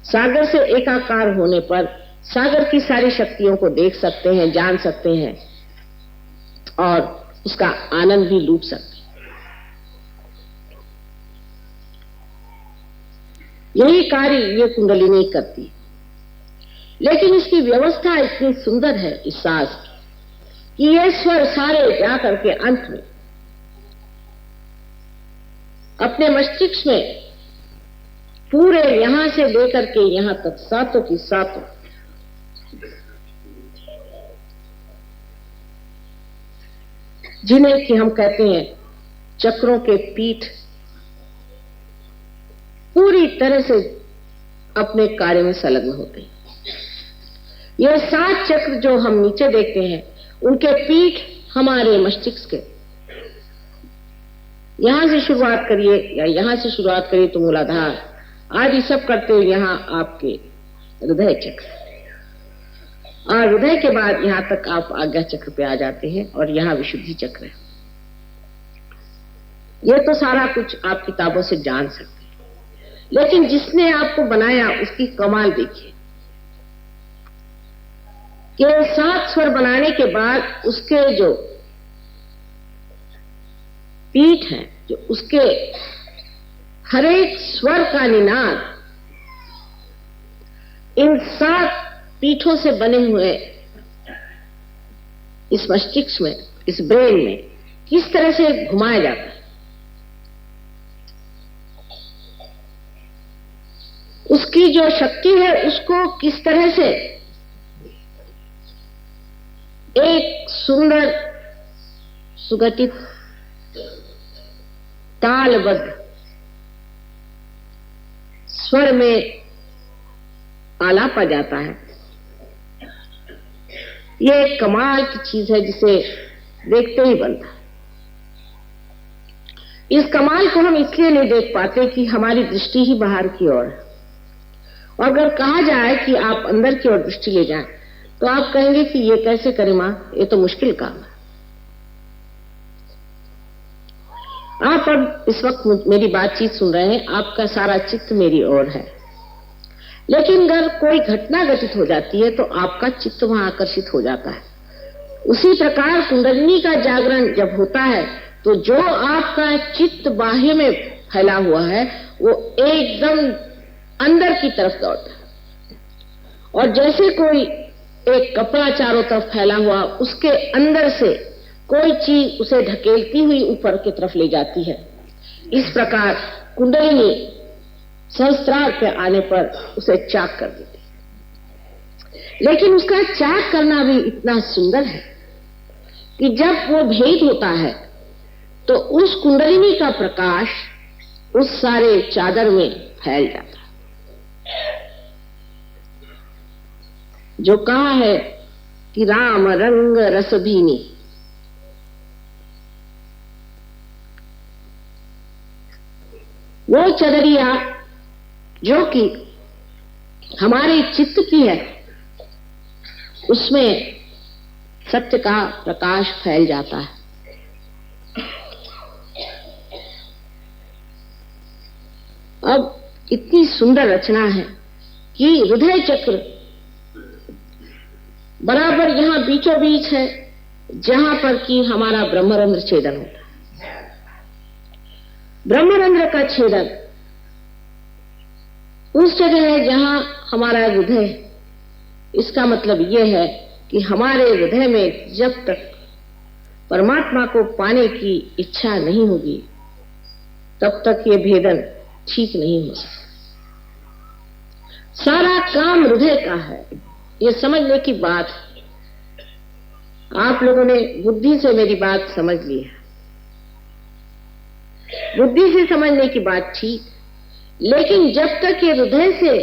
सागर से एकाकार होने पर सागर की सारी शक्तियों को देख सकते हैं, जान सकते हैं और उसका आनंद भी लूट सकते हैं। यही कार्य ये कुंडलिनी करती है। लेकिन इसकी व्यवस्था इतनी सुंदर है इस सांस की कि ये स्वर सारे जाकर के अंत में अपने मस्तिष्क में पूरे यहां से लेकर के यहां तक सातों की सातों जिन्हें कि हम कहते हैं चक्रों के पीठ पूरी तरह से अपने कार्य में संलग्न होते हैं। ये 7 चक्र जो हम नीचे देखते हैं उनके पीठ हमारे मस्तिष्क के, यहां से शुरुआत करिए या यहां से शुरुआत करिए तो मूलाधार आदि सब करते हुए यहां आपके हृदय चक्र, और हृदय के बाद यहां तक आप आज्ञा चक्र पे आ जाते हैं और यहां विशुद्धि चक्र है। ये तो सारा कुछ आप किताबों से जान सकते हैं, लेकिन जिसने आपको बनाया उसकी कमाल देखिए कि 7 स्वर बनाने के बाद उसके जो पीठ है, जो उसके हर एक स्वर का निनाद इन 7 पीठों से बने हुए इस मस्तिष्क में, इस ब्रेन में किस तरह से घुमाया जाता है, उसकी जो शक्ति है उसको किस तरह से एक सुंदर सुगठित तालबद्ध स्वर में आलापा जाता है। ये एक कमाल की चीज है जिसे देखते ही बनता है। इस कमाल को हम इसलिए नहीं देख पाते कि हमारी दृष्टि ही बाहर की ओर है, और अगर कहा जाए कि आप अंदर की ओर दृष्टि ले जाएं तो आप कहेंगे कि ये कैसे करें मां, ये तो मुश्किल काम है। आप अब इस वक्त मेरी बातचीत सुन रहे हैं, आपका सारा चित्त मेरी ओर है, लेकिन अगर कोई घटना घटित हो जाती है तो आपका चित्त वहां आकर्षित हो जाता है। उसी प्रकार कुंडलिनी का जागरण जब होता है तो जो आपका चित्त बाह्य में फैला हुआ है वो एकदम अंदर की तरफ दौड़ता है, और जैसे कोई एक कपड़ा चारों तरफ फैला हुआ उसके अंदर से कोई चीज उसे ढकेलती हुई ऊपर की तरफ ले जाती है, इस प्रकार कुंडलिनी सहस्त्रार पे आने पर उसे चाक कर देती है। लेकिन उसका चाक करना भी इतना सुंदर है कि जब वो भेद होता है तो उस कुंडलिनी का प्रकाश उस सारे चादर में फैल जाता है। जो कहा है कि राम रंग रस भीनी, वो चदरिया जो कि हमारे चित्त की है उसमें सत्य का प्रकाश फैल जाता है। अब इतनी सुंदर रचना है कि हृदय चक्र बराबर यहां बीचों बीच है जहां पर कि हमारा ब्रह्मरंध्र छेदन होता है। ब्रह्मरंध्र का छेदन उस जगह है जहां हमारा हृदय है। इसका मतलब यह है कि हमारे हृदय में जब तक परमात्मा को पाने की इच्छा नहीं होगी तब तक ये भेदन ठीक नहीं हो सकता। सारा काम हृदय का है, ये समझने की बात है। आप लोगों ने बुद्धि से मेरी बात समझ ली है, बुद्धि से समझने की बात ठीक, लेकिन जब तक ये हृदय से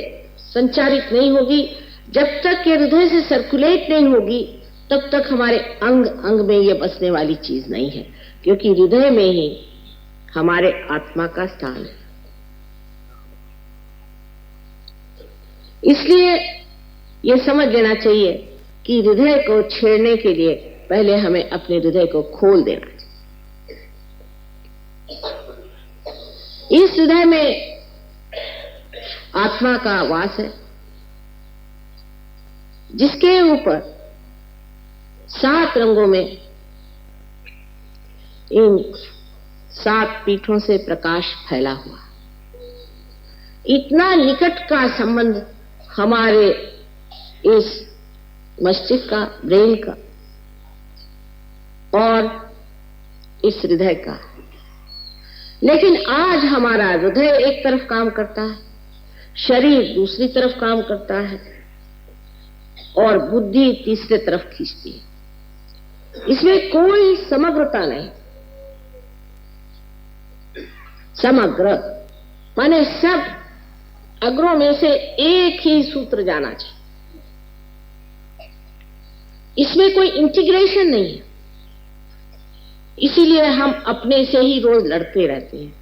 संचारित नहीं होगी, जब तक ये हृदय से सर्कुलेट नहीं होगी, तब तक हमारे अंग अंग में ये बसने वाली चीज नहीं है, क्योंकि हृदय में ही हमारे आत्मा का स्थान है। इसलिए ये समझ लेना चाहिए कि हृदय को छेड़ने के लिए पहले हमें अपने हृदय को खोल देना चाहिए। इस हृदय में आत्मा का वास है, जिसके ऊपर 7 रंगों में इन 7 पीठों से प्रकाश फैला हुआ। इतना निकट का संबंध हमारे इस मस्तिष्क का, ब्रेन का और इस हृदय का। लेकिन आज हमारा हृदय एक तरफ काम करता है, शरीर दूसरी तरफ काम करता है और बुद्धि तीसरे तरफ खींचती है। इसमें कोई समग्रता नहीं। समग्र माने सब अग्रों में से एक ही सूत्र जाना चाहिए। इसमें कोई इंटीग्रेशन नहीं है। इसीलिए हम अपने से ही रोज लड़ते रहते हैं,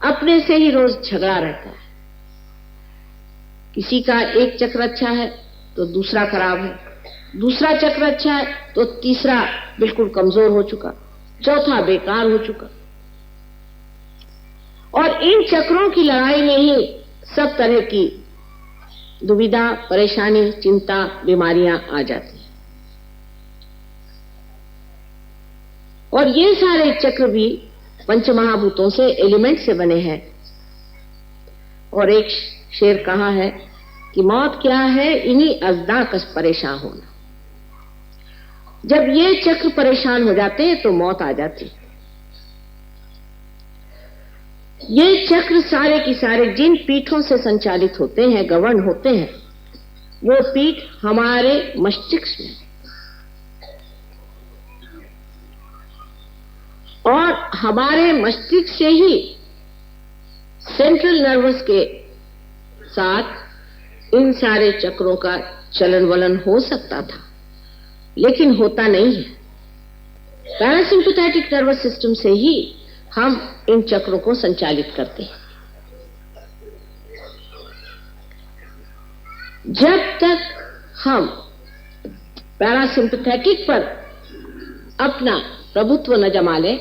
अपने से ही रोज झगड़ा रहता है। किसी का एक चक्र अच्छा है तो दूसरा खराब है, दूसरा चक्र अच्छा है तो तीसरा बिल्कुल कमजोर हो चुका, चौथा बेकार हो चुका। और इन चक्रों की लड़ाई में ही सब तरह की दुविधा, परेशानी, चिंता, बीमारियां आ जाती हैं। और ये सारे चक्र भी पंचमहाभूतों से, एलिमेंट से बने हैं। और एक शेर कहा है कि मौत क्या है, इन्हीं अज़दा कस परेशान होना। जब ये चक्र परेशान हो जाते हैं तो मौत आ जाती है। ये चक्र सारे की सारे जिन पीठों से संचालित होते हैं, गवर्न होते हैं, वो पीठ हमारे मस्तिष्क में और हमारे मस्तिष्क से ही सेंट्रल नर्वस के साथ इन सारे चक्रों का चलन वलन हो सकता था, लेकिन होता नहीं है। पैरासिम्पैथेटिक नर्वस सिस्टम से ही हम इन चक्रों को संचालित करते हैं। जब तक हम पैरासिम्पैथेटिक पर अपना प्रभुत्व न जमा लें,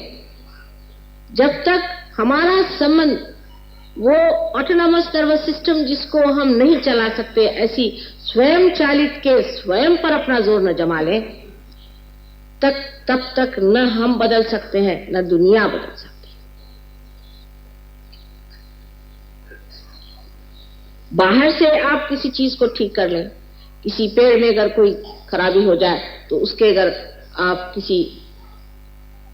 जब तक हमारा संबंध वो ऑटोनॉमस नर्वस सिस्टम जिसको हम नहीं चला सकते, ऐसी स्वयं चालित के स्वयं पर अपना जोर न जमा लें, तब तक न हम बदल सकते हैं न दुनिया बदल सकती है। बाहर से आप किसी चीज को ठीक कर लें, किसी पेड़ में अगर कोई खराबी हो जाए तो उसके अगर आप किसी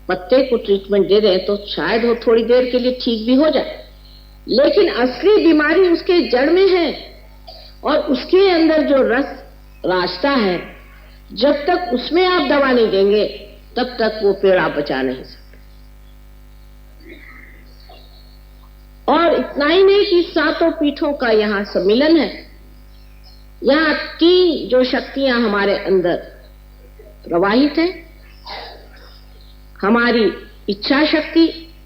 पत्ते को ट्रीटमेंट दे दें तो शायद वो थोड़ी देर के लिए ठीक भी हो जाए, लेकिन असली बीमारी उसके जड़ में है और उसके अंदर जो रस रास्ता है, जब तक उसमें आप दवा नहीं देंगे तब तक वो पेड़ आप बचा नहीं सकते। और इतना ही नहीं कि 7 पीठों का यहाँ सम्मिलन है। यहाँ 3 जो शक्तियां हमारे अंदर प्रवाहित है, हमारी इच्छा शक्ति,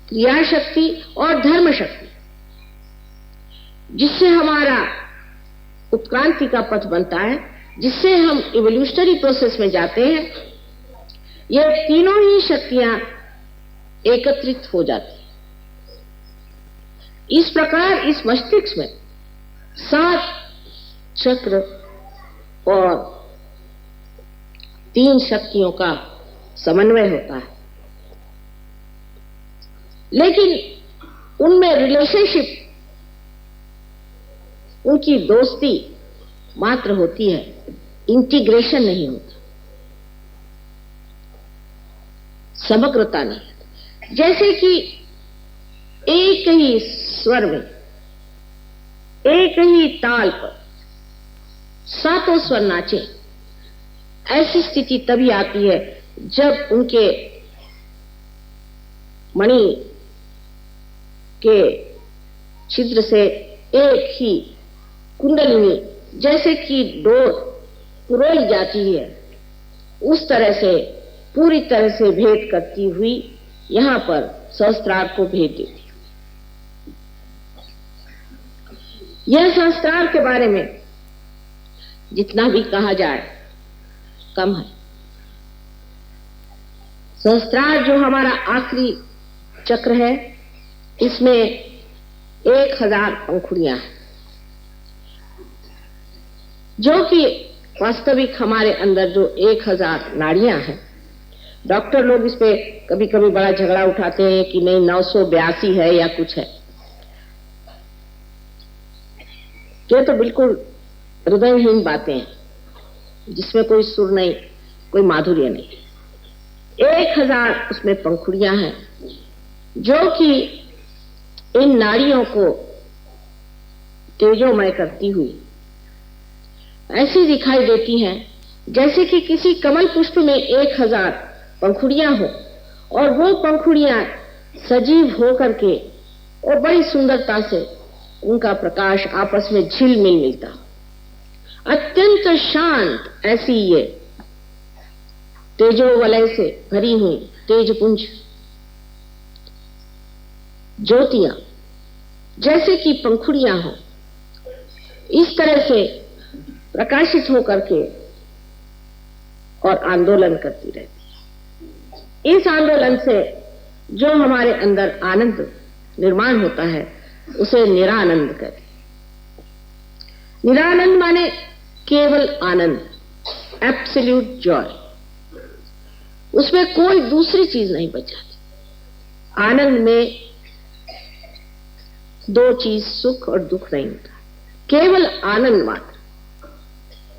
क्रिया शक्ति और धर्म शक्ति, जिससे हमारा उत्क्रांति का पथ बनता है, जिससे हम इवोल्यूशनरी प्रोसेस में जाते हैं। ये तीनों ही शक्तियां एकत्रित हो जाती हैं। इस प्रकार इस मस्तिष्क में 7 चक्र और 3 शक्तियों का समन्वय होता है, लेकिन उनमें रिलेशनशिप, उनकी दोस्ती मात्र होती है, इंटीग्रेशन नहीं होता, समग्रता नहीं। जैसे कि एक ही स्वर में, एक ही ताल पर 7 स्वर नाचे, ऐसी स्थिति तभी आती है जब उनके मणि के छिद्र से एक ही कुंडलिनी जैसे कि डोर पुरोई जाती है, उस तरह से पूरी तरह से भेद करती हुई यहां पर सहस्त्रार को भेद देती है। यह सहस्त्रार के बारे में जितना भी कहा जाए कम है। सहस्त्रार जो हमारा आखिरी चक्र है, इसमें 1000 पंखुड़ियां हैं, जो कि वास्तविक हमारे अंदर जो 1000 नाड़ियां हैं। डॉक्टर लोग इस पे कभी कभी बड़ा झगड़ा उठाते हैं कि नहीं 982 है या कुछ है। ये तो बिल्कुल हृदयहीन बातें हैं, जिसमें कोई सुर नहीं, कोई माधुर्य नहीं। 1000 उसमें पंखुड़ियां हैं, जो कि इन नाड़ियों को तेजोमय करती हुई ऐसी दिखाई देती हैं जैसे कि किसी कमल पुष्प में 1000 पंखुड़ियां हो, और वो पंखुड़ियां सजीव हो करके और बड़ी सुंदरता से उनका प्रकाश आपस में झिलमिल मिलता। अत्यंत शांत ऐसी ये तेजोवलय से भरी हुई तेजपुंज ज्योतियां जैसे कि पंखुड़ियां हो, इस तरह से प्रकाशित होकर के और आंदोलन करती रहती है। इस आंदोलन से जो हमारे अंदर आनंद निर्माण होता है उसे निरानंद कहते हैं। निरानंद माने केवल आनंद, एब्सोल्यूट जॉय। उसमें कोई दूसरी चीज नहीं बच जाती। आनंद में दो चीज, सुख और दुख नहीं होता, केवल आनंद मात्र,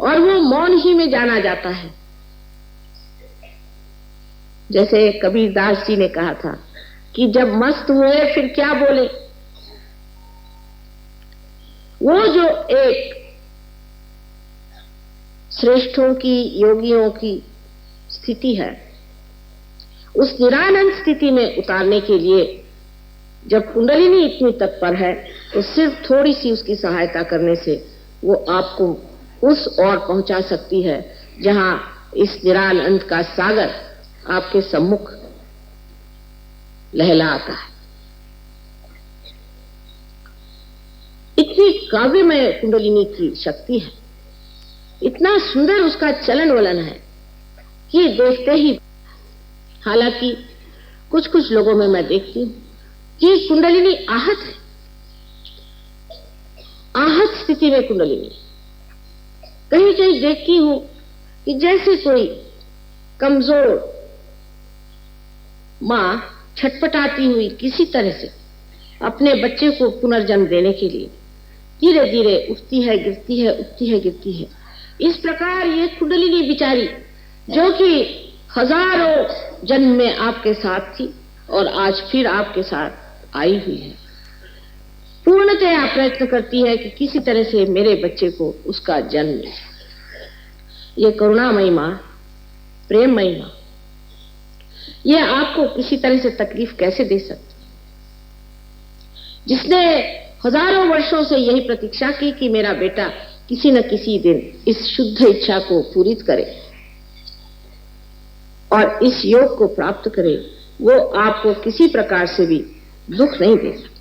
और वो मौन ही में जाना जाता है। जैसे कबीरदास जी ने कहा था कि जब मस्त हुए फिर क्या बोले। वो जो एक श्रेष्ठों की, योगियों की स्थिति है, उस निरानंद स्थिति में उतारने के लिए जब कुंडलिनी इतनी तत्पर है, तो सिर्फ थोड़ी सी उसकी सहायता करने से वो आपको उस ओर पहुंचा सकती है जहां इस निरानंद का सागर आपके सम्मुख लहलाता है। इतनी काव्यमय कुंडलिनी की शक्ति है, इतना सुंदर उसका चलन वलन है कि देखते ही, हालांकि कुछ कुछ लोगों में मैं देखती हूं कि कुंडलिनी आहत है, आहत स्थिति में कुंडलिनी। कहीं कहीं देखती हूं कि जैसे कोई कमजोर मां छटपटाती हुई किसी तरह से अपने बच्चे को पुनर्जन्म देने के लिए धीरे धीरे उठती है, गिरती है, उठती है, गिरती है। इस प्रकार ये कुंडलिनी बिचारी, जो कि हजारों जन्म में आपके साथ थी और आज फिर आपके साथ आई हुई है, पूर्णतया प्रयत्न करती है कि किसी तरह से मेरे बच्चे को उसका जन्म मिले। ये करुणामयी मां, प्रेममयी मां, ये आपको किसी तरह से तकलीफ कैसे दे सकती, जिसने हजारों वर्षों से यही प्रतीक्षा की कि मेरा बेटा किसी न किसी दिन इस शुद्ध इच्छा को पूरित करे और इस योग को प्राप्त करे, वो आपको किसी प्रकार से भी दुख नहीं दे सकते।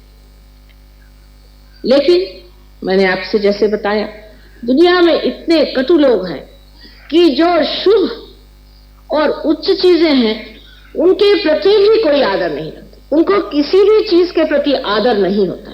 लेकिन मैंने आपसे जैसे बताया, दुनिया में इतने कटु लोग हैं कि जो शुभ और उच्च चीजें हैं उनके प्रति भी कोई आदर नहीं रखते, उनको किसी भी चीज के प्रति आदर नहीं होता।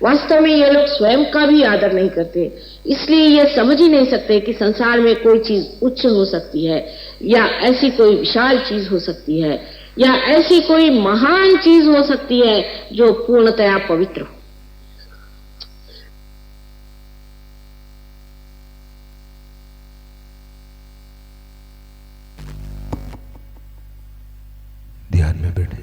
वास्तव में ये लोग स्वयं का भी आदर नहीं करते, इसलिए ये समझ ही नहीं सकते कि संसार में कोई चीज उच्च हो सकती है, या ऐसी कोई विशाल चीज हो सकती है, या ऐसी कोई महान चीज हो सकती है जो पूर्णतया पवित्र हो। ध्यान में बैठे।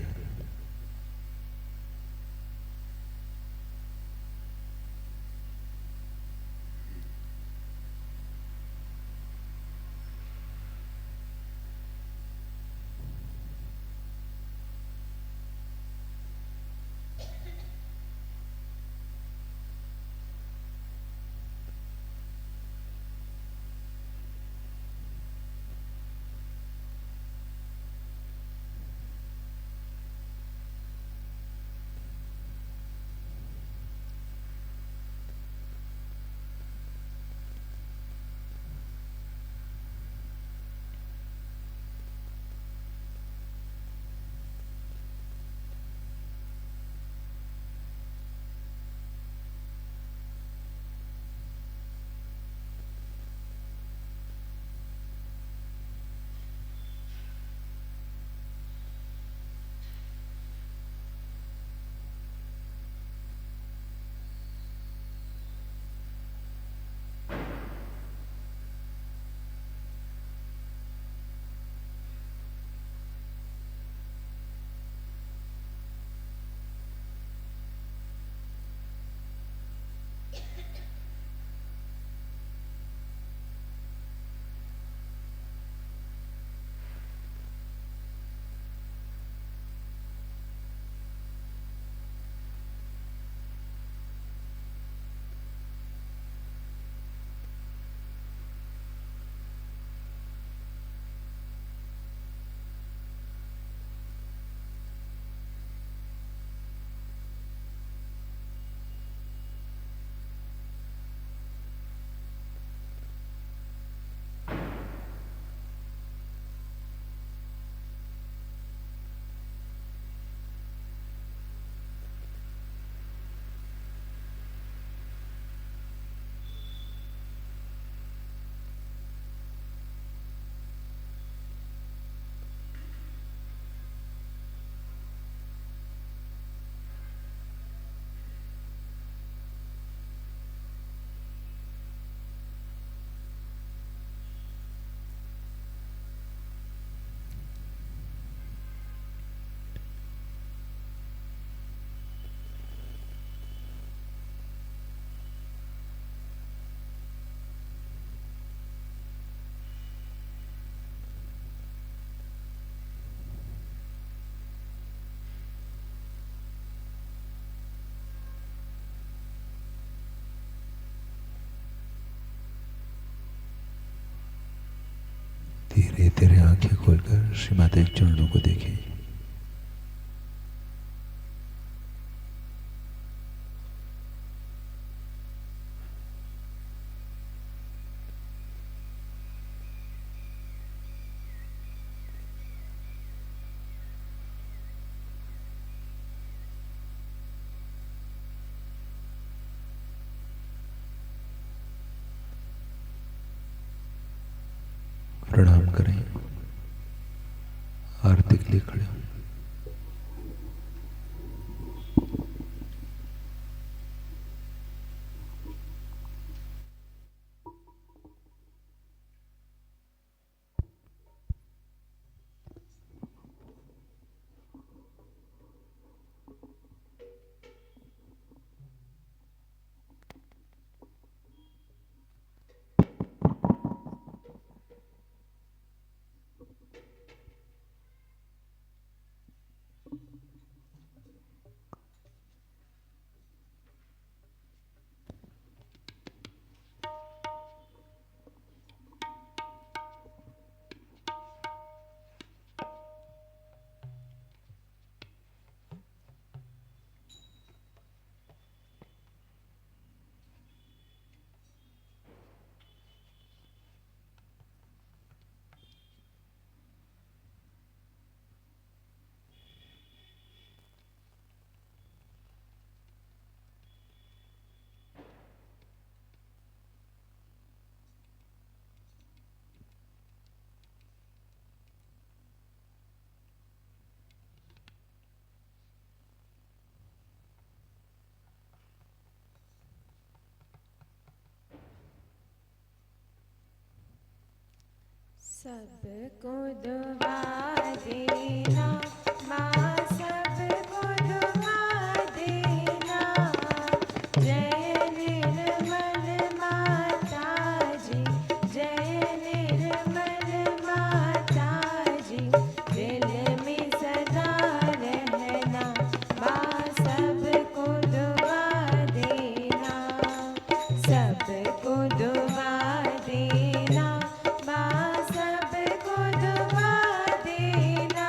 धीरे धीरे आंखें खोलकर श्री माता के चरणों को देखें। प्रणाम करें। आरती के लिए खड़े हों। सबको दुआ देना माँ, सबको दुआ देना। जय निर्मल माता जी, जय निर्मल माता जी। दिल में सदा रहना माँ, सबको दुआ देना। सबको दुआ देना माँ, सबको दुआ देना।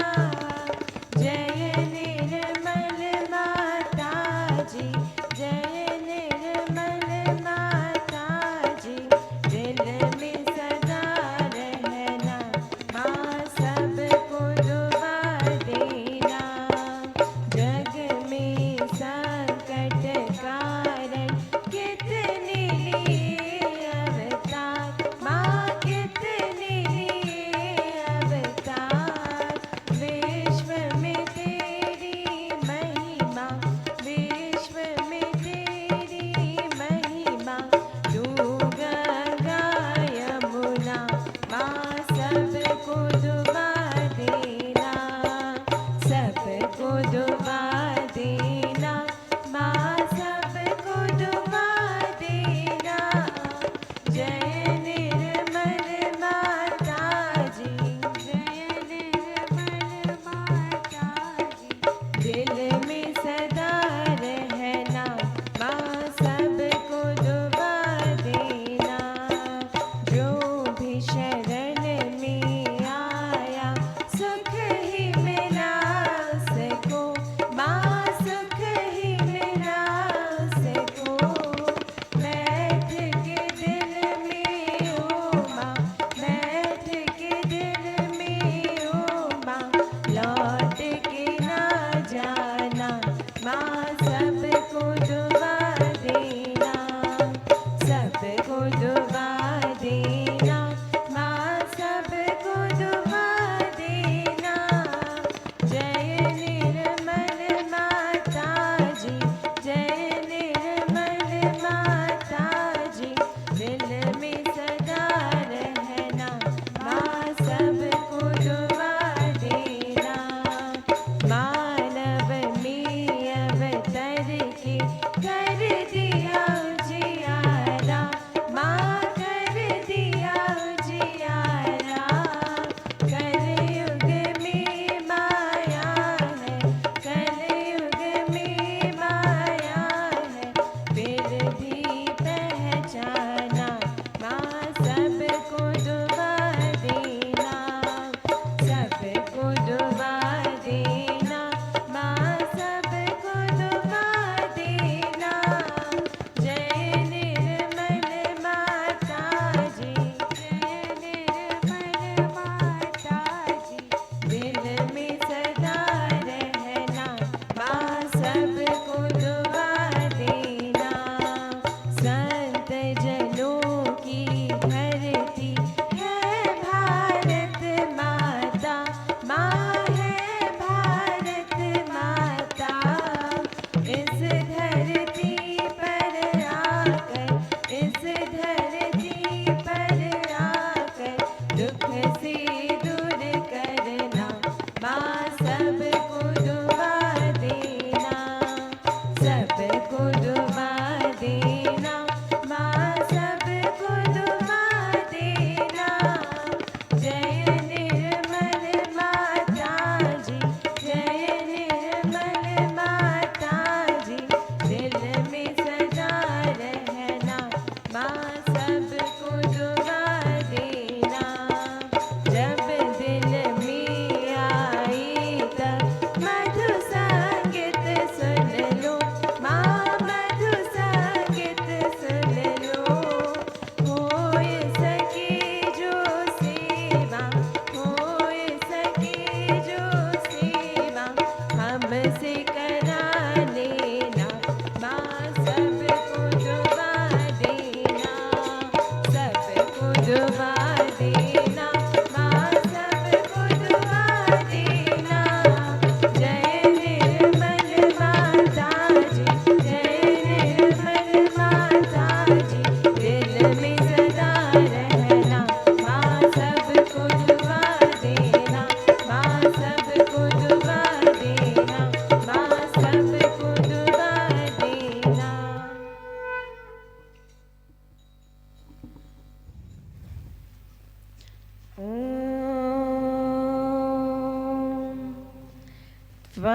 त्वमेव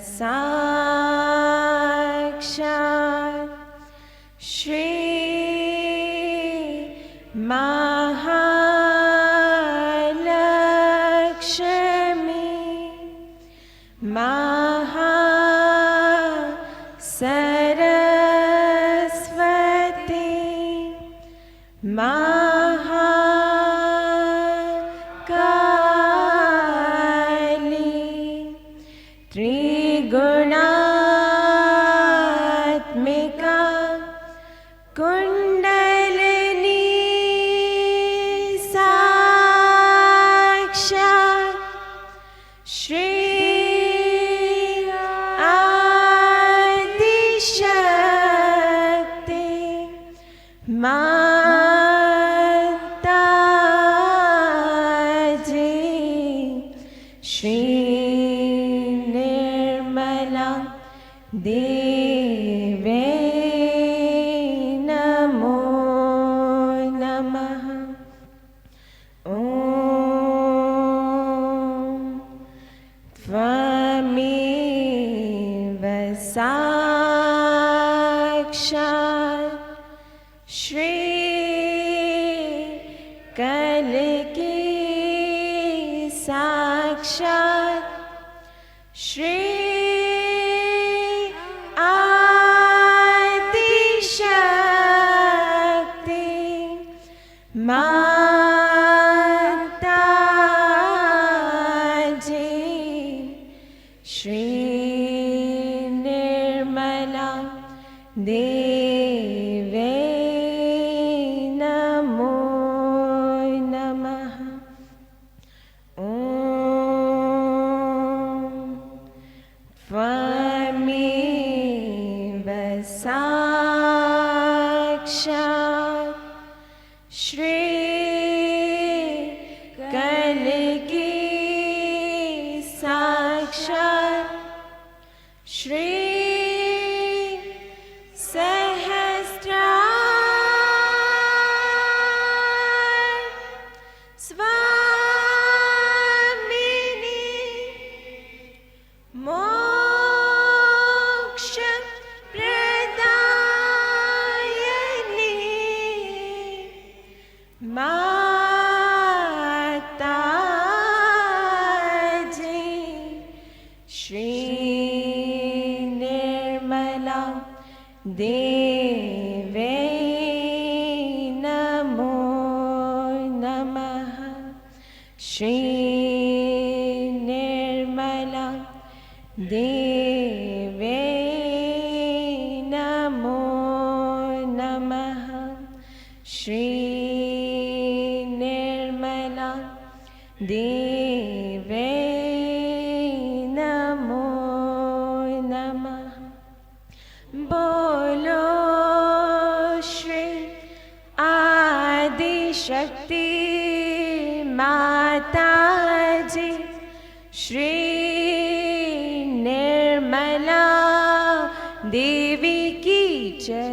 साक्षात् श्री महालक्ष्मी महासरस्वती महाकाली त्रिगुणात्मिका कुंडलिनी साक्षात् श्री आदिशक्ति माताजी श्री निर्मला देवे नमो नमः। ॐ त्वमेव साक्षात् श्री कल्की साक्षात् श्री आदिशक्ति माताजी श्री निर्मला देवे नमो नमः। ॐ त्वमेव साक्षात् श्री कल्की साक्षात् श्री स्वामिनी मोक्ष प्रदायिनी माताजी श्री निर्मला देवे नमो नमः। श्री निर्मला देवे नमो नमः। श्री निर्मला देवे नमो नमः। बोलो श्री आदिशक्ति माताजी श्री निर्मला देवी की जय।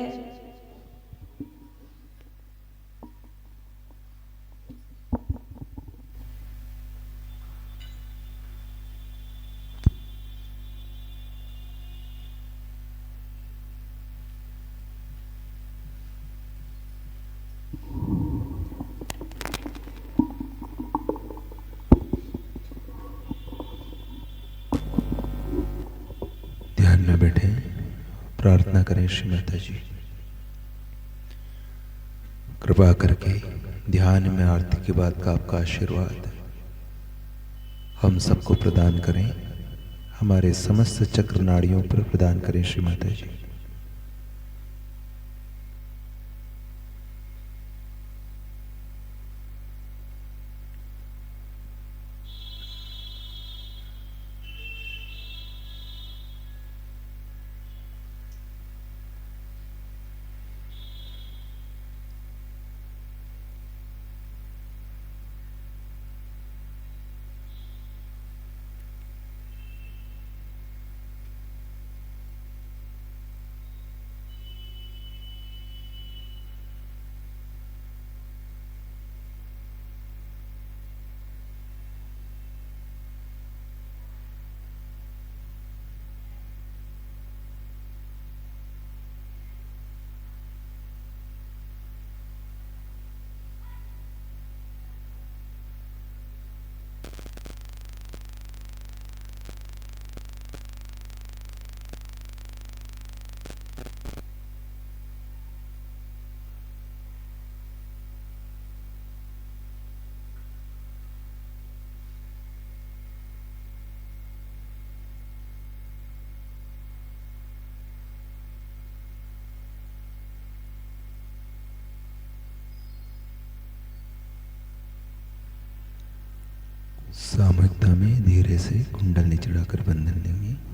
ध्यान में बैठे प्रार्थना करें श्री माता जी। कृपा करके ध्यान में आरती के बाद का आपका आशीर्वाद हम सबको प्रदान करें, हमारे समस्त चक्र नाड़ियों पर प्रदान करें श्री माता जी। सामूहिकता में धीरे से कुंडल चढ़ाकर बंधन लेंगे।